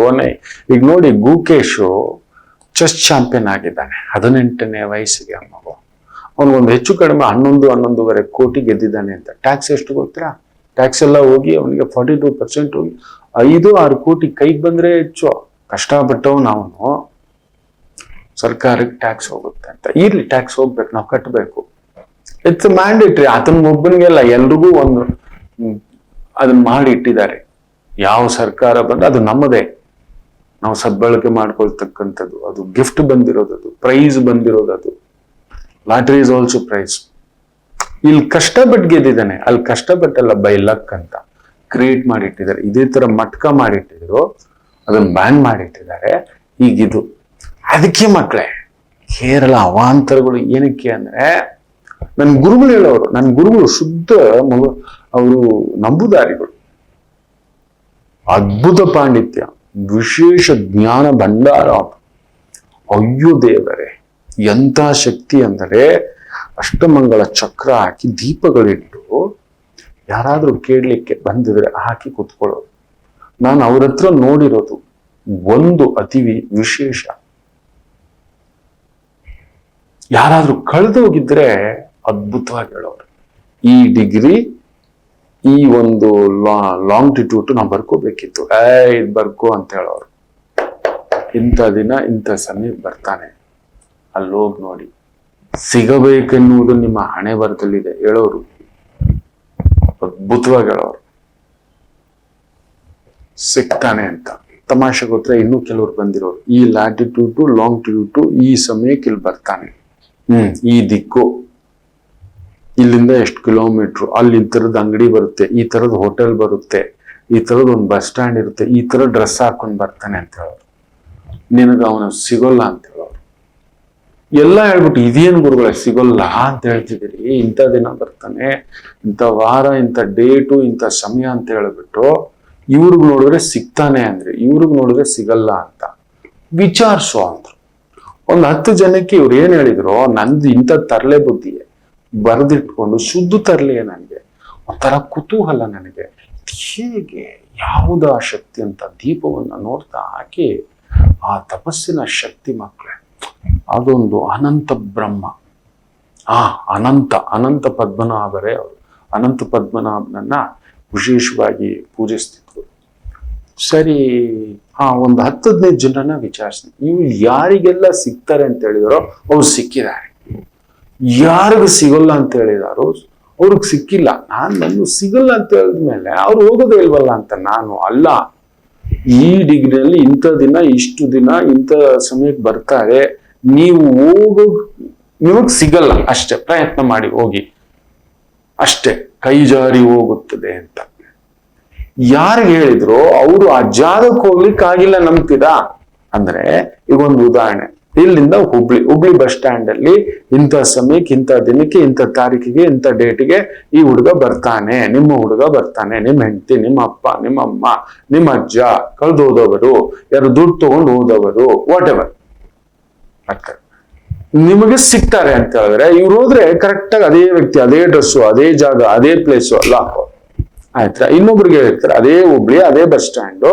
ಓನೇ. ಈಗ ನೋಡಿ, ಗುಕೇಶು ಚೆಸ್ ಚಾಂಪಿಯನ್ ಆಗಿದ್ದಾನೆ 18ನೇ ವಯಸ್ಸಿಗೆ. ಮಗು ಅವನಿಗೊಂದು ಹೆಚ್ಚು ಕಡಿಮೆ 11-11.5 ಕೋಟಿ ಗೆದ್ದಿದ್ದಾನೆ ಅಂತ. ಟ್ಯಾಕ್ಸ್ ಎಷ್ಟು ಗೊತ್ತಾ? ಟ್ಯಾಕ್ಸ್ ಎಲ್ಲ ಹೋಗಿ ಅವನಿಗೆ 42% ಹೋಗಿ 5-6 ಕೋಟಿ ಕೈಗೆ ಬಂದ್ರೆ ಹೆಚ್ಚು. ಕಷ್ಟಪಟ್ಟವನು ಅವನು. ಸರ್ಕಾರಕ್ಕೆ ಟ್ಯಾಕ್ಸ್ ಹೋಗುತ್ತೆ ಅಂತ. ಇರ್ಲಿ, ಟ್ಯಾಕ್ಸ್ ಹೋಗ್ಬೇಕು, ನಾವು ಕಟ್ಟಬೇಕು. It's mandatory. ಆತನ ಒಬ್ಬನಿಗೆಲ್ಲ, ಎಲ್ರಿಗೂ ಒಂದು ಅದನ್ನ ಮಾಡಿ ಇಟ್ಟಿದ್ದಾರೆ. ಯಾವ ಸರ್ಕಾರ ಬಂದ್ರೆ ಅದು ನಮ್ಮದೇ, ನಾವು ಸದ್ಬಳಕೆ ಮಾಡ್ಕೊಳ್ತಕ್ಕಂಥದ್ದು. ಅದು ಗಿಫ್ಟ್ ಬಂದಿರೋದು, ಅದು ಪ್ರೈಸ್ ಬಂದಿರೋದು. ಅದು ಲಾಟ್ರಿ ಇಸ್ ಆಲ್ಸೋ ಪ್ರೈಸ್. ಇಲ್ಲಿ ಕಷ್ಟಪಟ್ಟು ಗೆದ್ದಿದ್ದಾನೆ, ಅಲ್ಲಿ ಕಷ್ಟಪಟ್ಟಲ್ಲ, ಬೈ ಲಕ್ ಅಂತ ಕ್ರಿಯೇಟ್ ಮಾಡಿಟ್ಟಿದ್ದಾರೆ. ಇದೇ ತರ ಮಟ್ಕ ಮಾಡಿಟ್ಟಿದ್ರು. ಅದನ್ನ ಬ್ಯಾನ್ ಮಾಡಿಟ್ಟಿದ್ದಾರೆ. ಈಗಿದು ಅದಕ್ಕೆ ಮಕ್ಕಳೇ ಕೇರಳ ಅವಾಂತರಗಳು ಏನಕ್ಕೆ ಅಂದ್ರೆ, ನನ್ನ ಗುರುಗಳು ಹೇಳೋರು, ನನ್ನ ಗುರುಗಳು ಶುದ್ಧ ಅವರು ನಂಬುದಾರಿಗಳು, ಅದ್ಭುತ ಪಾಂಡಿತ್ಯ, ವಿಶೇಷ ಜ್ಞಾನ ಭಂಡಾರ. ಅಯ್ಯೋ ದೇವರೇ, ಎಂಥ ಶಕ್ತಿ ಅಂದರೆ ಅಷ್ಟಮಂಗಳ ಚಕ್ರ ಹಾಕಿ ದೀಪಗಳಿಟ್ಟು ಯಾರಾದ್ರೂ ಕೇಳಲಿಕ್ಕೆ ಬಂದಿದ್ರೆ ಹಾಕಿ ಕೂತ್ಕೊಳ್ಳೋದು. ನಾನು ಅವ್ರ ಹತ್ರ ನೋಡಿರೋದು ಒಂದು ಅತಿ ವಿಶೇಷ, ಯಾರಾದ್ರೂ ಕಳೆದೋಗಿದ್ರೆ ಅದ್ಭುತವಾಗಿ ಹೇಳೋರು, ಈ ಡಿಗ್ರಿ ಈ ಒಂದು ಲಾಂಗಿಟ್ಯೂಡ್ ನಾವು ಬರ್ಕೋಬೇಕಿತ್ತು, ಇದು ಬರ್ಕೋ ಅಂತ ಹೇಳೋರು. ಇಂಥ ದಿನ ಇಂಥ ಸಮಯ ಬರ್ತಾನೆ, ಅಲ್ಲೋಗಿ ನೋಡಿ, ಸಿಗಬೇಕೆನ್ನುವುದು ನಿಮ್ಮ ಹಣೆ ಬರದಲ್ಲಿದೆ ಹೇಳೋರು, ಅದ್ಭುತವಾಗಿ ಹೇಳೋರು. ಸಿಗ್ತಾನೆ ಅಂತ ತಮಾಷೆ ಗೊತ್ತರ ಇನ್ನೂ ಕೆಲವರು ಬಂದಿರೋರು, ಈ ಲ್ಯಾಟಿಟ್ಯೂಡ್ ಲಾಂಗಿಟ್ಯೂಡ್ ಈ ಸಮಯಕ್ಕೆ ಇಲ್ಲಿ ಬರ್ತಾನೆ, ಈ ದಿಕ್ಕು, ಇಲ್ಲಿಂದ ಎಷ್ಟು ಕಿಲೋಮೀಟರ್, ಅಲ್ಲಿ ಈ ತರದ ಅಂಗಡಿ ಬರುತ್ತೆ, ಈ ತರದ ಹೋಟೆಲ್ ಬರುತ್ತೆ, ಈ ತರದ ಒಂದು ಬಸ್ ಸ್ಟ್ಯಾಂಡ್ ಇರುತ್ತೆ, ಈ ತರ ಡ್ರೆಸ್ ಹಾಕೊಂಡು ಬರ್ತಾನೆ ಅಂತ ಹೇಳೋರು. ನಿನಗ ಅವನು ಸಿಗೋಲ್ಲ ಅಂತ ಹೇಳೋರು. ಎಲ್ಲ ಹೇಳ್ಬಿಟ್ಟು ಇದೇನು ಗುರುಗಳೇ ಸಿಗೋಲ್ಲ ಅಂತ ಹೇಳ್ತಿದ್ದೀರಿ, ಇಂಥ ದಿನ ಬರ್ತಾನೆ, ಇಂಥ ವಾರ, ಇಂಥ ಡೇಟು, ಇಂಥ ಸಮಯ ಅಂತ ಹೇಳ್ಬಿಟ್ಟು ಇವ್ರಿಗೆ ನೋಡಿದ್ರೆ ಸಿಗ್ತಾನೆ ಅಂದ್ರೆ, ಇವ್ರಿಗೆ ನೋಡಿದ್ರೆ ಸಿಗಲ್ಲ ಅಂತ ವಿಚಾರಿಸೋ ಅಂದ್ರು. ಒಂದು 10 ಜನಕ್ಕೆ ಇವ್ರು ಏನ್ ಹೇಳಿದ್ರು, ನಂದು ಇಂಥ ತರಲೆ ಬುದ್ಧಿಯೇ ಬರೆದಿಟ್ಕೊಂಡು ಶುದ್ಧ ತರಲೆ, ನನಗೆ ಒಂಥರ ಕುತೂಹಲ, ನನಗೆ ಹೇಗೆ ಯಾವುದ ಶಕ್ತಿ ಅಂತ ದೀಪವನ್ನ ನೋಡ್ತಾ ಹಾಕಿ ಆ ತಪಸ್ಸಿನ ಶಕ್ತಿ ಮಕ್ಕಳೇ, ಅದೊಂದು ಅನಂತ ಬ್ರಹ್ಮ. ಅನಂತ ಪದ್ಮನಾಭರೇ ಅವರು ಅನಂತ ಪದ್ಮನಾಭನನ್ನ ವಿಶೇಷವಾಗಿ ಪೂಜಿಸ್ತಿದ್ರು. ಸರಿ, ಒಂದು 10-15 ಜನನ ವಿಚಾರಿಸಿ, ಇವ್ರು ಯಾರಿಗೆಲ್ಲ ಸಿಗ್ತಾರೆ ಅಂತ ಹೇಳಿದಾರೋ ಅವ್ರು ಸಿಕ್ಕಿದ್ದಾರೆ, ಯಾರಿಗೂ ಸಿಗಲ್ಲ ಅಂತ ಹೇಳಿದಾರೋ ಅವ್ರಿಗೆ ಸಿಕ್ಕಿಲ್ಲ. ನಾನು ಸಿಗಲ್ಲ ಅಂತ ಹೇಳಿದ್ಮೇಲೆ ಅವ್ರು ಹೋಗೋದೇ ಇಲ್ವಲ್ಲ ಅಂತ ನಾನು ಅಲ್ಲ, ಈ ಡಿಗ್ರಿಯಲ್ಲಿ ಇಂಥ ದಿನ ಇಷ್ಟು ದಿನ ಇಂಥ ಸಮಯಕ್ಕೆ ಬರ್ತಾರೆ, ನೀವು ನಿಮಗ್ ಸಿಗಲ್ಲ ಅಷ್ಟೇ, ಪ್ರಯತ್ನ ಮಾಡಿ ಹೋಗಿ ಅಷ್ಟೇ, ಕೈ ಜಾರಿ ಹೋಗುತ್ತದೆ ಅಂತ ಯಾರಿಗೆ ಹೇಳಿದ್ರು ಅವರು ಆ ಜಾಗಕ್ಕೆ ಹೋಗ್ಲಿಕ್ಕೆ ಆಗಿಲ್ಲ, ನಂಬ್ತೀರಾ ಅಂದ್ರೆ ಈಗ ಒಂದು ಉದಾಹರಣೆ, ಇಲ್ಲಿಂದ ಹುಬ್ಳಿ ಬಸ್ ಸ್ಟ್ಯಾಂಡ್ ಅಲ್ಲಿ ಇಂಥ ಸಮಯಕ್ಕೆ ಇಂಥ ದಿನಕ್ಕೆ ಇಂಥ ತಾರೀಕಿಗೆ ಇಂಥ ಡೇಟಿಗೆ ಈ ಹುಡುಗ ಬರ್ತಾನೆ, ನಿಮ್ಮ ಹುಡುಗ ಬರ್ತಾನೆ, ನಿಮ್ಮ ಹೆಂಡತಿ, ನಿಮ್ಮ ಅಪ್ಪ, ನಿಮ್ಮ ಅಮ್ಮ, ನಿಮ್ಮ ಅಜ್ಜ, ಕಳೆದು ಹೋದವರು, ಯಾರು ದುಡ್ಡು ತಗೊಂಡು ಹೋದವರು, ವಾಟ್ ಎವರ್ ನಿಮಗೆ ಸಿಗ್ತಾರೆ ಅಂತ ಹೇಳಿದ್ರೆ, ಇವ್ರು ಹೋದ್ರೆ ಕರೆಕ್ಟ್ ಆಗಿ ಅದೇ ವ್ಯಕ್ತಿ, ಅದೇ ಡ್ರೆಸ್ಸು, ಅದೇ ಜಾಗ, ಅದೇ ಪ್ಲೇಸು ಅಲ್ಲ ಆಯ್ತಾ. ಇನ್ನೊಬ್ರಿಗೆ ಹೇಳ್ತಾರೆ ಅದೇ ಹುಬ್ಳಿ ಅದೇ ಬಸ್ ಸ್ಟ್ಯಾಂಡು,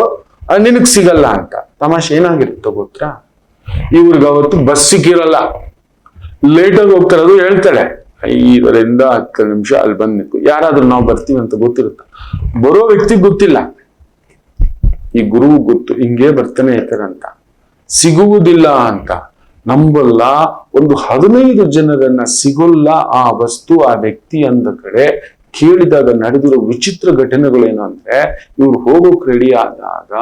ನಿನಗ್ ಸಿಗಲ್ಲ ಅಂತ. ತಮಾಷೆ ಏನಾಗಿರುತ್ತೋ ಗೊತ್ತಾ, ಇವ್ರಿಗೆ ಅವತ್ತು ಬಸ್ ಸಿಕ್ಕಿರಲ್ಲ, ಲೇಟಾಗಿ ಹೋಗ್ತಾರದು ಹೇಳ್ತಾಳೆ 5ರಿಂದ 10 ನಿಮಿಷ ಅಲ್ಲಿ ಬಂದ್ ನಿಂತು, ಯಾರಾದ್ರೂ ನಾವು ಬರ್ತೀವಿ ಅಂತ ಗೊತ್ತಿರುತ್ತೆ, ಬರೋ ವ್ಯಕ್ತಿಗೆ ಗೊತ್ತಿಲ್ಲ, ಈ ಗುರುವು ಗೊತ್ತು ಹಿಂಗೇ ಬರ್ತಾನೆ ಇರ್ತಾರೆ ಅಂತ, ಸಿಗುವುದಿಲ್ಲ ಅಂತ ನಂಬಲ್ಲ. ಒಂದು 15 ಜನರನ್ನ ಸಿಗೋಲ್ಲ ಆ ವಸ್ತು, ಆ ವ್ಯಕ್ತಿ ಅಂದ ಕಡೆ ಕೇಳಿದಾಗ ನಡೆದಿರೋ ವಿಚಿತ್ರ ಘಟನೆಗಳೇನು ಅಂದ್ರೆ, ಇವ್ರು ಹೋಗೋಕ್ ರೆಡಿ ಆದಾಗ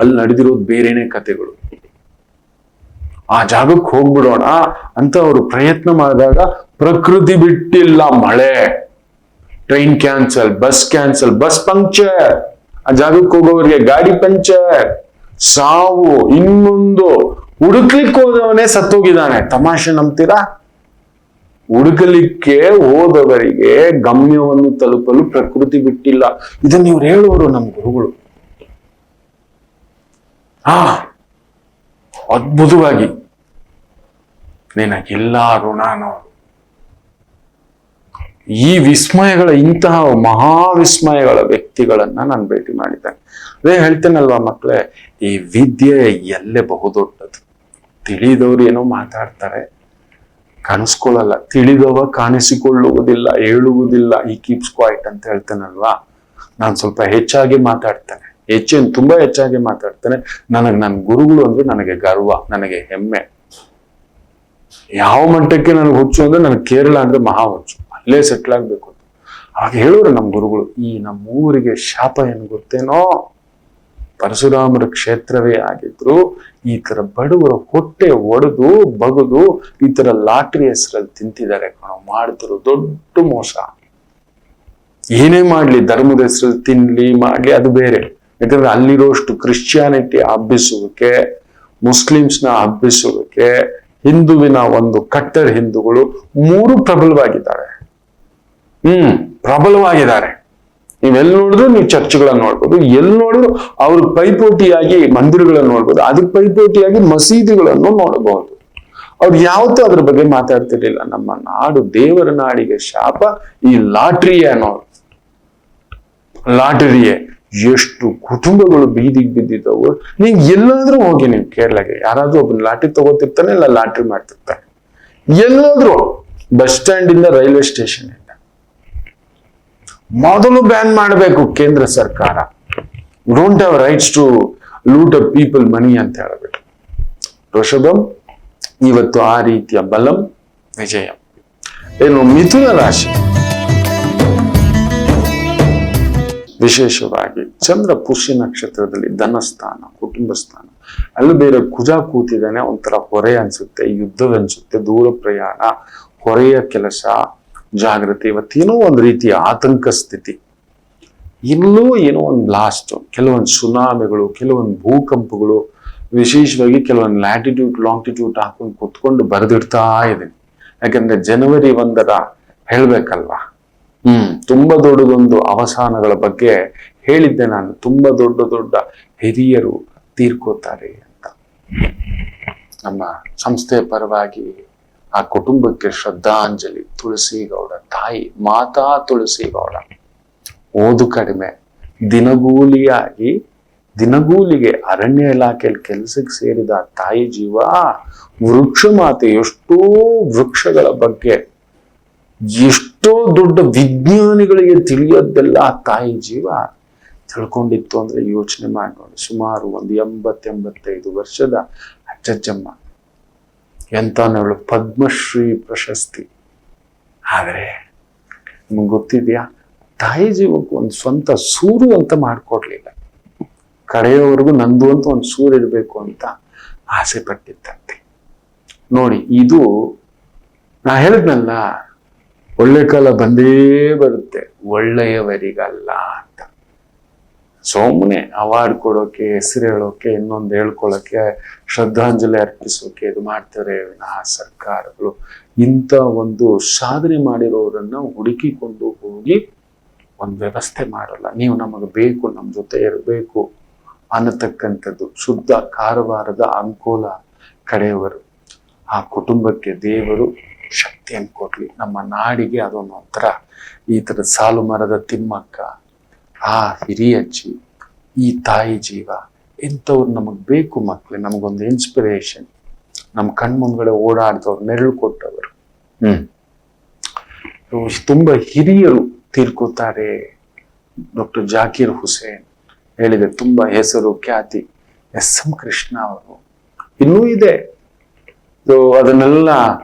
ಅಲ್ಲಿ ನಡೆದಿರೋದು ಬೇರೆನೆ ಕಥೆಗಳು. ಆ ಜಾಗಕ್ಕೆ ಹೋಗ್ಬಿಡೋಣ ಅಂತ ಅವರು ಪ್ರಯತ್ನ ಮಾಡಿದಾಗ ಪ್ರಕೃತಿ ಬಿಟ್ಟಿಲ್ಲ, ಮಳೆ, ಟ್ರೈನ್ ಕ್ಯಾನ್ಸಲ್, ಬಸ್ ಪಂಕ್ಚರ್, ಆ ಜಾಗಕ್ಕೆ ಹೋಗೋವರಿಗೆ ಗಾಡಿ ಪಂಕ್ಚರ್, ಸಾವು, ಇನ್ನೊಂದು ಹುಡುಕ್ಲಿಕ್ಕೆ ಹೋದವನೇ ಸತ್ತೋಗಿದ್ದಾನೆ. ತಮಾಷೆ ನಂಬ್ತೀರಾ? ಹುಡುಕಲಿಕ್ಕೆ ಹೋದವರಿಗೆ ಗಮ್ಯವನ್ನು ತಲುಪಲು ಪ್ರಕೃತಿ ಬಿಟ್ಟಿಲ್ಲ. ಇದನ್ನ ಇವ್ರು ಹೇಳುವರು ನಮ್ಮ ಗುರುಗಳು. ಅದ್ಭುತವಾಗಿ ನಿನಗೆಲ್ಲ ಋಣನೋ. ಈ ವಿಸ್ಮಯಗಳ, ಇಂತಹ ಮಹಾವಿಸ್ಮಯಗಳ ವ್ಯಕ್ತಿಗಳನ್ನ ನಾನು ಭೇಟಿ ಮಾಡಿದ್ದೇನೆ. ಅದೇ ಹೇಳ್ತೇನಲ್ವಾ ಮಕ್ಕಳೇ, ಈ ವಿದ್ಯೆ ಎಲ್ಲೇ ಬಹುದೊಡ್ಡದು. ತಿಳಿದವ್ರು ಏನೋ ಮಾತಾಡ್ತಾರೆ, ಕಾಣಿಸ್ಕೊಳ್ಳಲ್ಲ. ತಿಳಿದವ ಕಾಣಿಸಿಕೊಳ್ಳುವುದಿಲ್ಲ, ಹೇಳುವುದಿಲ್ಲ. ಈ ಕೀಪ್ಸ್ ಕ್ವೈಟ್ ಅಂತ ಹೇಳ್ತೇನಲ್ವಾ. ನಾನು ಸ್ವಲ್ಪ ಹೆಚ್ಚಾಗಿ ಮಾತಾಡ್ತೇನೆ, ತುಂಬಾ ಹೆಚ್ಚಾಗಿ ಮಾತಾಡ್ತೇನೆ. ನನ್ನ ಗುರುಗಳು ಅಂದ್ರೆ ನನಗೆ ಗರ್ವ, ನನಗೆ ಹೆಮ್ಮೆ. ಯಾವ ಮಟ್ಟಕ್ಕೆ ನನಗೆ ಹುಚ್ಚು ಅಂದ್ರೆ, ನನಗೆ ಕೇರಳ ಅಂದ್ರೆ ಮಹಾ ಹುಚ್ಚು, ಅಲ್ಲೇ ಸೆಟ್ಲ್ ಆಗ್ಬೇಕು. ಆಗ ಹೇಳೋರು ನಮ್ಮ ಗುರುಗಳು, ಈ ನಮ್ಮ ಊರಿಗೆ ಶಾಪ ಏನು ಗೊತ್ತೇನೋ, ಪರಶುರಾಮರ ಕ್ಷೇತ್ರವೇ ಆಗಿದ್ರು ಈ ತರ ಬಡವರ ಹೊಟ್ಟೆ ಒಡೆದು ಬಗದು ಈ ತರ ಲಾಟ್ರಿ ಹೆಸರಲ್ಲಿ ತಿಂತಿದ್ದಾರೆ ಕಣೋ. ಮಾಡ್ತಿರೋ ದೊಡ್ಡ ಮೋಸ. ಏನೇ ಮಾಡ್ಲಿ, ಧರ್ಮದ ಹೆಸರಲ್ಲಿ ತಿನ್ಲಿ ಮಾಡ್ಲಿ ಅದು ಬೇರೆ, ಯಾಕಂದ್ರೆ ಅಲ್ಲಿರೋಷ್ಟು ಕ್ರಿಶ್ಚಿಯಾನಿಟಿ ಹಬ್ಬಿಸುವಿಕೆ, ಮುಸ್ಲಿಮ್ಸ್ನ ಹಬ್ಬಿಸುವಿಕೆ, ಹಿಂದುವಿನ ಒಂದು ಕಟ್ಟರ್ ಹಿಂದೂಗಳು ಮೂರು ಪ್ರಬಲವಾಗಿದ್ದಾರೆ. ಪ್ರಬಲವಾಗಿದ್ದಾರೆ. ನೀವೆಲ್ಲಿ ನೋಡಿದ್ರು ನೀವು ಚರ್ಚ್ಗಳನ್ನ ನೋಡ್ಬೋದು, ಎಲ್ಲಿ ನೋಡಿದ್ರು ಅವ್ರ ಪೈಪೋಟಿಯಾಗಿ ಮಂದಿರಗಳನ್ನು ನೋಡ್ಬೋದು, ಅದಕ್ಕೆ ಪೈಪೋಟಿಯಾಗಿ ಮಸೀದಿಗಳನ್ನು ನೋಡಬಹುದು. ಅವ್ರು ಯಾವತ್ತೂ ಅದ್ರ ಬಗ್ಗೆ ಮಾತಾಡ್ತಿರ್ಲಿಲ್ಲ. ನಮ್ಮ ನಾಡು ದೇವರ ನಾಡಿಗೆ ಶಾಪ ಈ ಲಾಟ್ರಿಯೇ ಅನ್ನೋರು. ಲಾಟರಿಯೇ ಎಷ್ಟು ಕುಟುಂಬಗಳು ಬೀದಿಗೆ ಬಿದ್ದಿದ್ದವು. ನೀವು ಎಲ್ಲಾದ್ರೂ ಹೋಗಿ, ನೀವು ಕೇರಳಗೆ ಯಾರಾದ್ರೂ ಒಬ್ಬನ ಲಾಟ್ರಿ ತಗೋತಿರ್ತಾನೆ, ಇಲ್ಲ ಲಾಟ್ರಿ ಮಾಡ್ತಿರ್ತಾನೆ. ಎಲ್ಲಾದ್ರೂ ಬಸ್ ಸ್ಟ್ಯಾಂಡ್ ಇಂದ ರೈಲ್ವೆ ಸ್ಟೇಷನ್ ಇಂದ ಮೊದಲು ಬ್ಯಾನ್ ಮಾಡಬೇಕು ಕೇಂದ್ರ ಸರ್ಕಾರ. Don't have rights to loot a people money ಅಂತ ಹೇಳ್ಬಿಟ್ಟು. ಋಷಭಂ ಇವತ್ತು ಆ ರೀತಿಯ ಬಲಂ ವಿಜಯ. ಏನು ಮಿಥುನ ರಾಶಿ, ವಿಶೇಷವಾಗಿ ಚಂದ್ರ ಪುಷ್ಯ ನಕ್ಷತ್ರದಲ್ಲಿ ಧನಸ್ಥಾನ, ಕುಟುಂಬ ಸ್ಥಾನ, ಅಲ್ಲಿ ಬೇರೆ ಕುಜ ಕೂತಿದ್ದಾನೆ. ಒಂಥರ ಹೊರೆ ಅನ್ಸುತ್ತೆ, ಯುದ್ಧವೆನ್ಸುತ್ತೆ, ದೂರ ಪ್ರಯಾಣ, ಹೊರೆಯ ಕೆಲಸ, ಜಾಗೃತಿ. ಇವತ್ತೇನೋ ಒಂದು ರೀತಿಯ ಆತಂಕ ಸ್ಥಿತಿ, ಇಲ್ಲೂ ಏನೋ ಒಂದು ಬ್ಲಾಸ್ಟ್, ಕೆಲವೊಂದು ಸುನಾಮಿಗಳು, ಕೆಲವೊಂದು ಭೂಕಂಪಗಳು, ವಿಶೇಷವಾಗಿ ಕೆಲವೊಂದು ಲ್ಯಾಟಿಟ್ಯೂಡ್ ಲಾಂಗಿಟ್ಯೂಡ್ ಹಾಕೊಂಡು ಕುತ್ಕೊಂಡು ಬರೆದಿಡ್ತಾ ಇದ್ದೀನಿ. ಯಾಕಂದ್ರೆ ಜನವರಿ 1 ಹೇಳ್ಬೇಕಲ್ವಾ. ತುಂಬಾ ದೊಡ್ಡದೊಂದು ಅವಸಾನಗಳ ಬಗ್ಗೆ ಹೇಳಿದ್ದೆ ನಾನು. ತುಂಬಾ ದೊಡ್ಡ ದೊಡ್ಡ ಹಿರಿಯರು ತೀರ್ಕೋತಾರೆ ಅಂತ. ನಮ್ಮ ಸಂಸ್ಥೆಯ ಪರವಾಗಿ ಆ ಕುಟುಂಬಕ್ಕೆ ಶ್ರದ್ಧಾಂಜಲಿ. ತುಳಸಿಗೌಡ ತಾಯಿ, ಮಾತಾ ತುಳಸಿಗೌಡ. ಓದು ಕಡಿಮೆ, ದಿನಗೂಲಿಗೆ ಅರಣ್ಯ ಇಲಾಖೆಯಲ್ಲಿ ಕೆಲಸಕ್ಕೆ ಸೇರಿದ ತಾಯಿ ಜೀವ ವೃಕ್ಷ ಮಾತೆ. ಎಷ್ಟೋ ವೃಕ್ಷಗಳ ಬಗ್ಗೆ, ಎಷ್ಟೋ ದೊಡ್ಡ ವಿಜ್ಞಾನಿಗಳಿಗೆ ತಿಳಿಯೋದೆಲ್ಲ ಆ ತಾಯಿ ಜೀವ ತಿಳ್ಕೊಂಡಿತ್ತು ಅಂದ್ರೆ ಯೋಚನೆ ಮಾಡಿ ನೋಡಿ. ಸುಮಾರು ಒಂದು 80-85 ವರ್ಷದ ಅಜ್ಜಮ್ಮ, ಎಂತಾನವಳು ಪದ್ಮಶ್ರೀ ಪ್ರಶಸ್ತಿ. ಆದ್ರೆ ನಿಮ್ಗೆ ಗೊತ್ತಿದ್ಯಾ, ತಾಯಿ ಜೀವಕ್ಕೆ ಒಂದು ಸ್ವಂತ ಸೂರು ಅಂತ ಮಾಡ್ಕೊಡ್ಲಿಲ್ಲ. ಕಡೆಯವರೆಗೂ ನಂದು ಅಂತ ಒಂದು ಸೂರು ಇರಬೇಕು ಅಂತ ಆಸೆ ಪಟ್ಟಿದ್ದಂತೆ. ನೋಡಿ, ಇದು ನಾ ಹೇಳಿದ್ನಲ್ಲ, ಒಳ್ಳೆ ಕಾಲ ಬಂದೇ ಬರುತ್ತೆ, ಒಳ್ಳೆಯವರಿಗಲ್ಲ ಅಂತ. ಸುಮ್ಮನೆ ಅವಾರ್ಡ್ ಕೊಡೋಕೆ, ಹೆಸರು ಹೇಳೋಕೆ, ಇನ್ನೊಂದು ಹೇಳ್ಕೊಳ್ಳೋಕೆ, ಶ್ರದ್ಧಾಂಜಲಿ ಅರ್ಪಿಸೋಕೆ ಇದು ಮಾಡ್ತಾರೆ ವಿನಃ ಸರ್ಕಾರಗಳು ಇಂಥ ಒಂದು ಸಾಧನೆ ಮಾಡಿರೋರನ್ನ ಹುಡುಕಿಕೊಂಡು ಹೋಗಿ ಒಂದು ವ್ಯವಸ್ಥೆ ಮಾಡಲ್ಲ. ನೀವು ನಮಗೆ ಬೇಕು, ನಮ್ಮ ಜೊತೆ ಇರಬೇಕು ಅನ್ನತಕ್ಕಂಥದ್ದು ಶುದ್ಧ ಕಾರವಾರದ ಅಂಕೋಲ ಕಡೆಯವರು. ಆ ಕುಟುಂಬಕ್ಕೆ ದೇವರು ಶಕ್ತಿಯನ್ನು ಕೊಡ್ಲಿ. ನಮ್ಮ ನಾಡಿಗೆ ಅದೊಂದು ಒಂಥರ ಈ ಥರದ ಸಾಲು ಮರದ ತಿಮ್ಮಕ್ಕ, ಆ ಹಿರಿಯಜ್ಜಿ, ಈ ತಾಯಿ ಜೀವ, ಇಂಥವ್ರು ನಮಗ್ ಬೇಕು ಮಕ್ಳು. ನಮಗೊಂದು ಇನ್ಸ್ಪಿರೇಷನ್. ನಮ್ಮ ಕಣ್ಮುಂದ್ಗಡೆ ಓಡಾಡ್ದವ್ರು, ನೆರಳು ಕೊಟ್ಟವರು. ತುಂಬಾ ಹಿರಿಯರು ತೀರ್ಕೋತಾರೆ. ಡಾಕ್ಟರ್ ಜಾಕೀರ್ ಹುಸೇನ್ ಹೇಳಿದೆ, ತುಂಬಾ ಹೆಸರು ಖ್ಯಾತಿ. SM ಕೃಷ್ಣ ಅವರು ಇನ್ನೂ ಇದೆ. ಅದನ್ನೆಲ್ಲ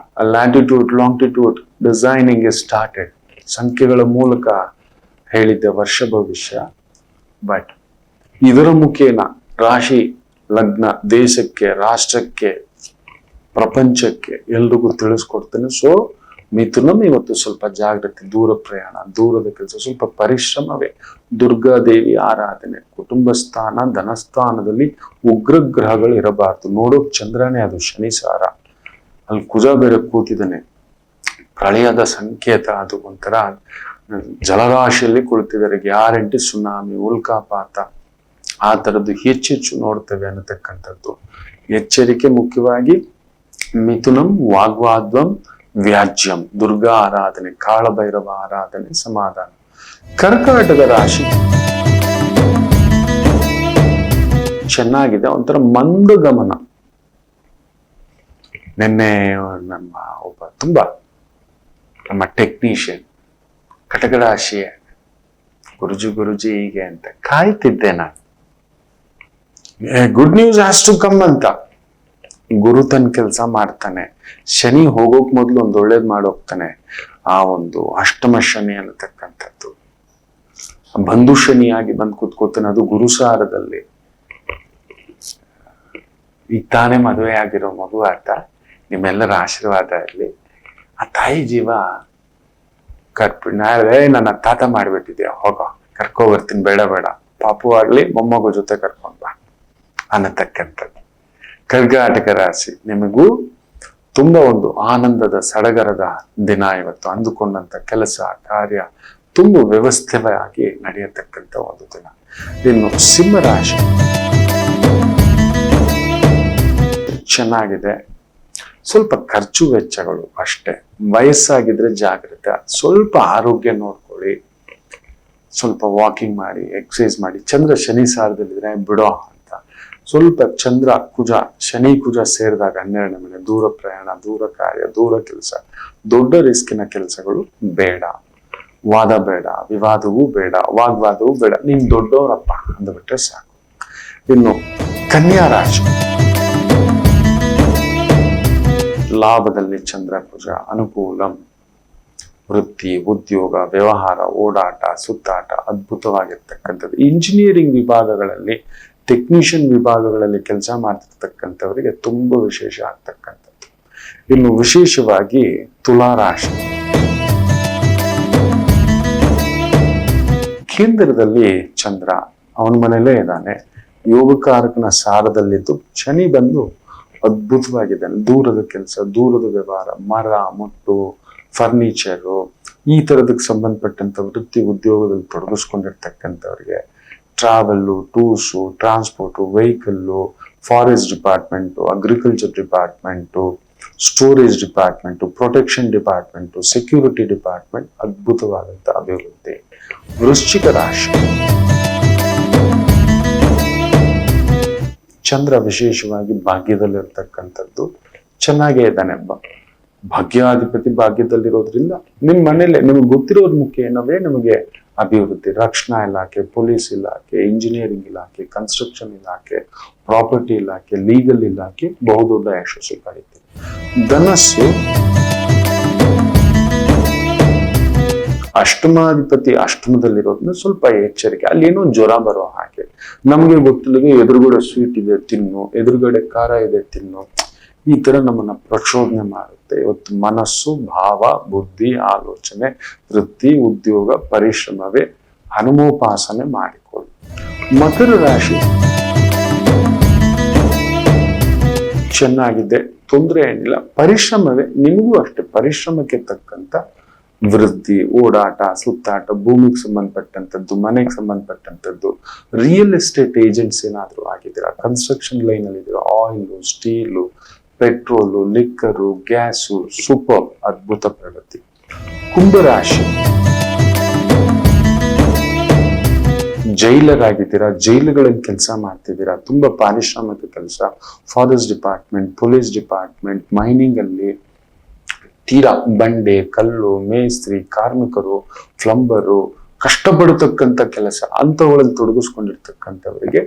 ಲ್ಯಾಟಿಟ್ಯೂಡ್ ಲಾಂಗಿಟ್ಯೂಡ್ ಡಿಸೈನಿಂಗ್ ಸ್ಟಾರ್ಟೆಡ್. ಸಂಖ್ಯೆಗಳ ಮೂಲಕ ಹೇಳಿದ್ದೆ ವರ್ಷ ಭವಿಷ್ಯ. ಬಟ್ ಇದರ ಮುಖೇನ ರಾಶಿ ಲಗ್ನ ದೇಶಕ್ಕೆ, ರಾಷ್ಟ್ರಕ್ಕೆ, ಪ್ರಪಂಚಕ್ಕೆ ಎಲ್ರಿಗೂ ತಿಳಿಸ್ಕೊಡ್ತೇನೆ. ಸೊ ಮಿಥುನಂ ಇವತ್ತು ಸ್ವಲ್ಪ ಜಾಗೃತಿ, ದೂರ ಪ್ರಯಾಣ, ದೂರದ ಕೆಲಸ, ಸ್ವಲ್ಪ ಪರಿಶ್ರಮವೇ. ದುರ್ಗಾದೇವಿ ಆರಾಧನೆ, ಕುಟುಂಬ ಸ್ಥಾನ, ಧನಸ್ಥಾನದಲ್ಲಿ ಉಗ್ರ ಗ್ರಹಗಳು ಇರಬಾರ್ದು. ನೋಡೋಕ್ ಚಂದ್ರನೇ, ಅದು ಶನಿ ಸಾರ. ಅಲ್ಲಿ ಕುಜ ಬೇರೆ ಕೂತಿದ್ದಾನೆ, ಪ್ರಳಯದ ಸಂಕೇತ. ಅದು ಒಂಥರ ಜಲರಾಶಿಯಲ್ಲಿ ಕುಳಿತಿದ್ದಾರೆ. ಗ್ಯಾರಂಟಿ ಸುನಾಮಿ, ಉಲ್ಕಾಪಾತ, ಆ ತರದ್ದು ಹೆಚ್ಚೆಚ್ಚು ನೋಡ್ತೇವೆ ಅನ್ನತಕ್ಕಂಥದ್ದು ಎಚ್ಚರಿಕೆ. ಮುಖ್ಯವಾಗಿ ಮಿಥುನಂ ವಾಗ್ವಾದ್ವಂ ವ್ಯಾಜ್ಯಂ, ದುರ್ಗಾ ಆರಾಧನೆ, ಕಾಳಭೈರವ ಆರಾಧನೆ, ಸಮಾಧಾನ. ಕರ್ಕಾಟಕ ರಾಶಿ ಚೆನ್ನಾಗಿದೆ, ಒಂಥರ ಮಂದಗಮನ. ನಿನ್ನೆ ನಮ್ಮ ಟೆಕ್ನಿಷಿಯನ್ ಕಟಕ ರಾಶಿಯ ಗುರುಜಿ ಹೀಗೆ ಅಂತ ಕಾಯ್ತಿದ್ದೆ ನಾನು. Good news has to come ಅಂತ. ಗುರು ತನ್ನ ಕೆಲಸ ಮಾಡ್ತಾನೆ. ಶನಿ ಹೋಗೋಕ್ ಮೊದ್ಲು ಒಂದು ಒಳ್ಳೇದ್ ಮಾಡೋಗ್ತಾನೆ. ಆ ಒಂದು ಅಷ್ಟಮ ಶನಿ ಅನ್ನತಕ್ಕಂಥದ್ದು ಬಂಧು ಶನಿಯಾಗಿ ಬಂದು ಕೂತ್ಕೋತಾನೆ. ಅದು ಗುರುಸಾರದಲ್ಲಿ. ಈಗ ತಾನೇ ಮದುವೆ ಆಗಿರೋ ಮಗು ಆತ, ನಿಮ್ಮೆಲ್ಲರ ಆಶೀರ್ವಾದ ಇರಲಿ. ಆ ತಾಯಿ ಜೀವ ನಾಳೆ ನನ್ನ ತಾತ ಮಾಡ್ಬಿಟ್ಟಿದ್ಯಾ, ಹೋಗೋ ಕರ್ಕೊ ಬರ್ತೀನಿ, ಬೇಡ ಪಾಪು ಆಗ್ಲಿ ಮೊಮ್ಮಗು ಜೊತೆ ಕರ್ಕೊಂಡ್ ಬಾ ಅನ್ನತಕ್ಕಂಥದ್ದು. ಕರ್ಗಾಟಕ ರಾಶಿ, ನಿಮಗೂ ತುಂಬಾ ಒಂದು ಆನಂದದ ಸಡಗರದ ದಿನ ಇವತ್ತು. ಅಂದುಕೊಂಡಂತ ಕೆಲಸ ಕಾರ್ಯ ತುಂಬ ವ್ಯವಸ್ಥಿತವಾಗಿ ನಡೆಯತಕ್ಕಂಥ ಒಂದು ದಿನ. ಇನ್ನು ಸಿಂಹ ರಾಶಿ ಚೆನ್ನಾಗಿದೆ, ಸ್ವಲ್ಪ ಖರ್ಚು ವೆಚ್ಚಗಳು ಅಷ್ಟೇ. ವಯಸ್ಸಾಗಿದ್ರೆ ಜಾಗ್ರತೆ, ಸ್ವಲ್ಪ ಆರೋಗ್ಯ ನೋಡ್ಕೊಳ್ಳಿ, ಸ್ವಲ್ಪ ವಾಕಿಂಗ್ ಮಾಡಿ, ಎಕ್ಸಸೈಸ್ ಮಾಡಿ. ಚಂದ್ರ ಶನಿ ಸಾರದಲ್ಲಿದ್ರೆ ಬಿಡೋ ಅಂತ. ಸ್ವಲ್ಪ ಚಂದ್ರ ಕುಜ ಶನಿ ಕುಜ ಸೇರಿದಾಗ 12ನೇ ಮನೆ, ದೂರ ಪ್ರಯಾಣ, ದೂರ ಕಾರ್ಯ, ದೂರ ಕೆಲಸ, ದೊಡ್ಡ ರಿಸ್ಕಿನ ಕೆಲಸಗಳು ಬೇಡ. ವಾದ ಬೇಡ, ವಿವಾದವೂ ಬೇಡ, ವಾಗ್ವಾದವೂ ಬೇಡ. ನೀನ್ ದೊಡ್ಡವರಪ್ಪ ಅಂದ್ಬಿಟ್ರೆ ಸಾಕು. ಇನ್ನು ಕನ್ಯಾ ರಾಶಿ, ಲಾಭದಲ್ಲಿ ಚಂದ್ರ ಕುಜ, ಅನುಕೂಲ, ವೃತ್ತಿ, ಉದ್ಯೋಗ, ವ್ಯವಹಾರ, ಓಡಾಟ, ಸುತ್ತಾಟ ಅದ್ಭುತವಾಗಿರ್ತಕ್ಕಂಥದ್ದು. ಇಂಜಿನಿಯರಿಂಗ್ ವಿಭಾಗಗಳಲ್ಲಿ, ಟೆಕ್ನಿಷಿಯನ್ ವಿಭಾಗಗಳಲ್ಲಿ ಕೆಲಸ ಮಾಡ್ತಿರ್ತಕ್ಕಂಥವರಿಗೆ ತುಂಬಾ ವಿಶೇಷ ಆಗ್ತಕ್ಕಂಥದ್ದು. ಇನ್ನು ವಿಶೇಷವಾಗಿ ತುಲಾ ರಾಶಿ, ಕೇಂದ್ರದಲ್ಲಿ ಚಂದ್ರ ಅವನ ಮನೇಲೇ ಇದ್ದಾನೆ, ಯೋಗಕಾರಕನ ಸಾರದಲ್ಲಿದ್ದು ಶನಿ ಬಂದು ಅದ್ಭುತವಾಗಿದ್ದಾನೆ. ದೂರದ ಕೆಲಸ, ದೂರದ ವ್ಯವಹಾರ, ಮರ ಮುಟ್ಟು, ಫರ್ನಿಚರು, ಈ ತರದಕ್ಕೆ ಸಂಬಂಧಪಟ್ಟಂತ ವೃತ್ತಿ ಉದ್ಯೋಗದಲ್ಲಿ ತೊಡಗಿಸ್ಕೊಂಡಿರ್ತಕ್ಕಂಥವ್ರಿಗೆ travel, tours, transport, vehicle, forest department, agriculture department, storage department, protection department, security department ಅದ್ಭುತವಾದಂಥ ಅಭಿವೃದ್ಧಿ. ವೃಶ್ಚಿಕ ರಾಶಿ, ಚಂದ್ರ ವಿಶೇಷವಾಗಿ ಭಾಗ್ಯದಲ್ಲಿರ್ತಕ್ಕಂಥದ್ದು ಚೆನ್ನಾಗೇ ಇದ್ದಾನೆ. ಭಾಗ್ಯಾಧಿಪತಿ ಭಾಗ್ಯದಲ್ಲಿರೋದ್ರಿಂದ ನಿಮ್ ಮನೇಲೆ ನಿಮ್ಗೆ ಗೊತ್ತಿರೋರ್ ಮುಖೇನವೇ ನಮಗೆ ಅಭಿವೃದ್ಧಿ. ರಕ್ಷಣಾ ಇಲಾಖೆ, ಪೊಲೀಸ್ ಇಲಾಖೆ, ಇಂಜಿನಿಯರಿಂಗ್ ಇಲಾಖೆ, ಕನ್ಸ್ಟ್ರಕ್ಷನ್ ಇಲಾಖೆ, ಪ್ರಾಪರ್ಟಿ ಇಲಾಖೆ, ಲೀಗಲ್ ಇಲಾಖೆ ಬಹುದೊಡ್ಡ ಯಶಸ್ಸು ಪಡೀತೀವಿ. ಧನಸ್ಸು, ಅಷ್ಟಮಾಧಿಪತಿ ಅಷ್ಟಮದಲ್ಲಿರೋದ್ರಿಂದ ಸ್ವಲ್ಪ ಎಚ್ಚರಿಕೆ. ಅಲ್ಲಿ ಏನೋ ಜ್ವರ ಬರೋ ಹಾಗೆ, ನಮಗೆ ಗೊತ್ತಿಲ್ಲದೆ ಎದುರುಗಡೆ ಸ್ವೀಟ್ ಇದೆ ತಿನ್ನು, ಎದುರುಗಡೆ ಖಾರ ಇದೆ ತಿನ್ನು, ಈ ತರ ನಮ್ಮನ್ನ ಪ್ರಚೋದನೆ ಮಾಡುತ್ತೆ. ಇವತ್ತು ಮನಸ್ಸು, ಭಾವ, ಬುದ್ಧಿ, ಆಲೋಚನೆ, ವೃತ್ತಿ, ಉದ್ಯೋಗ, ಪರಿಶ್ರಮವೇ ಹನುಮೋಪಾಸನೆ ಮಾಡಿಕೊಳ್ಳಿ. ಮಕರ ರಾಶಿ ಚೆನ್ನಾಗಿದೆ, ತೊಂದರೆ ಏನಿಲ್ಲ. ಪರಿಶ್ರಮವೇ, ನಿಮಗೂ ಅಷ್ಟೇ ಪರಿಶ್ರಮಕ್ಕೆ ತಕ್ಕಂತ ವೃದ್ಧಿ, ಓಡಾಟ, ಸುತ್ತಾಟ, ಭೂಮಿಗೆ ಸಂಬಂಧಪಟ್ಟಂಥದ್ದು, ಮನೆಗೆ ಸಂಬಂಧಪಟ್ಟಂಥದ್ದು, ರಿಯಲ್ ಎಸ್ಟೇಟ್ ಏಜೆಂಟ್ಸ್ ಏನಾದ್ರು ಆಗಿದ್ದೀರಾ, ಕನ್ಸ್ಟ್ರಕ್ಷನ್ ಲೈನ್ ಅಲ್ಲಿ ಇದ್ದೀರಾ, oil, steel, petrol, liquor, gas, super ಅದ್ಭುತ ಪ್ರಗತಿ. ಕುಂಭರಾಶಿ, ಜೈಲರ್ ಆಗಿದ್ದೀರಾ, ಜೈಲುಗಳಲ್ಲಿ ಕೆಲಸ ಮಾಡ್ತಿದ್ದೀರಾ, ತುಂಬಾ ಪಾರಿಶ್ರಾಮಿಕ ಕೆಲಸ, forest department, police department, mining ಅಲ್ಲಿ ತೀರಾ ಬಂಡೆ, ಕಲ್ಲು, ಮೇಸ್ತ್ರಿ, ಕಾರ್ಮಿಕರು, ಪ್ಲಂಬರು, ಕಷ್ಟಪಡತಕ್ಕಂಥ ಕೆಲಸ, ಅಂಥವುಗಳಲ್ಲಿ ತೊಡಗಿಸ್ಕೊಂಡಿರ್ತಕ್ಕಂಥವರಿಗೆ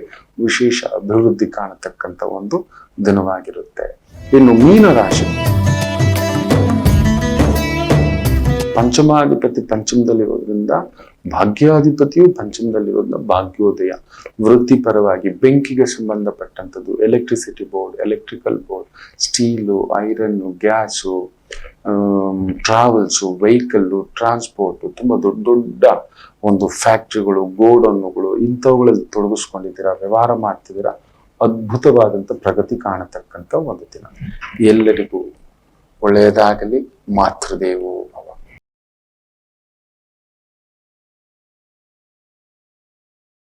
ವಿಶೇಷ ಅಭಿವೃದ್ಧಿ ಕಾಣತಕ್ಕಂಥ ಒಂದು ದಿನವಾಗಿರುತ್ತೆ. ಇನ್ನು ಮೀನ ರಾಶಿ, ಪಂಚಮಾಧಿಪತಿ ಪಂಚಮದಲ್ಲಿರೋದ್ರಿಂದ, ಭಾಗ್ಯಾಧಿಪತಿಯು ಪಂಚಮದಲ್ಲಿರೋದ್ರಿಂದ ಭಾಗ್ಯೋದಯ. ವೃತ್ತಿಪರವಾಗಿ ಬೆಂಕಿಗೆ ಸಂಬಂಧಪಟ್ಟಂಥದ್ದು, electricity board, electrical board, steel, iron, gas, travels, vehicle, transport, ತುಂಬಾ ದೊಡ್ಡ ದೊಡ್ಡ ಒಂದು ಫ್ಯಾಕ್ಟ್ರಿಗಳು, ಗೋಡನ್ನುಗಳು, ಇಂಥವುಗಳಲ್ಲಿ ತೊಡಗಿಸ್ಕೊಂಡಿದ್ದೀರಾ, ವ್ಯವಹಾರ ಮಾಡ್ತಿದ್ದೀರಾ, ಅದ್ಭುತವಾದಂಥ ಪ್ರಗತಿ ಕಾಣತಕ್ಕಂಥ ಒಂದು ದಿನ. ಎಲ್ಲರಿಗೂ ಒಳ್ಳೆಯದಾಗಲಿ. ಮಾತೃದೇವೋ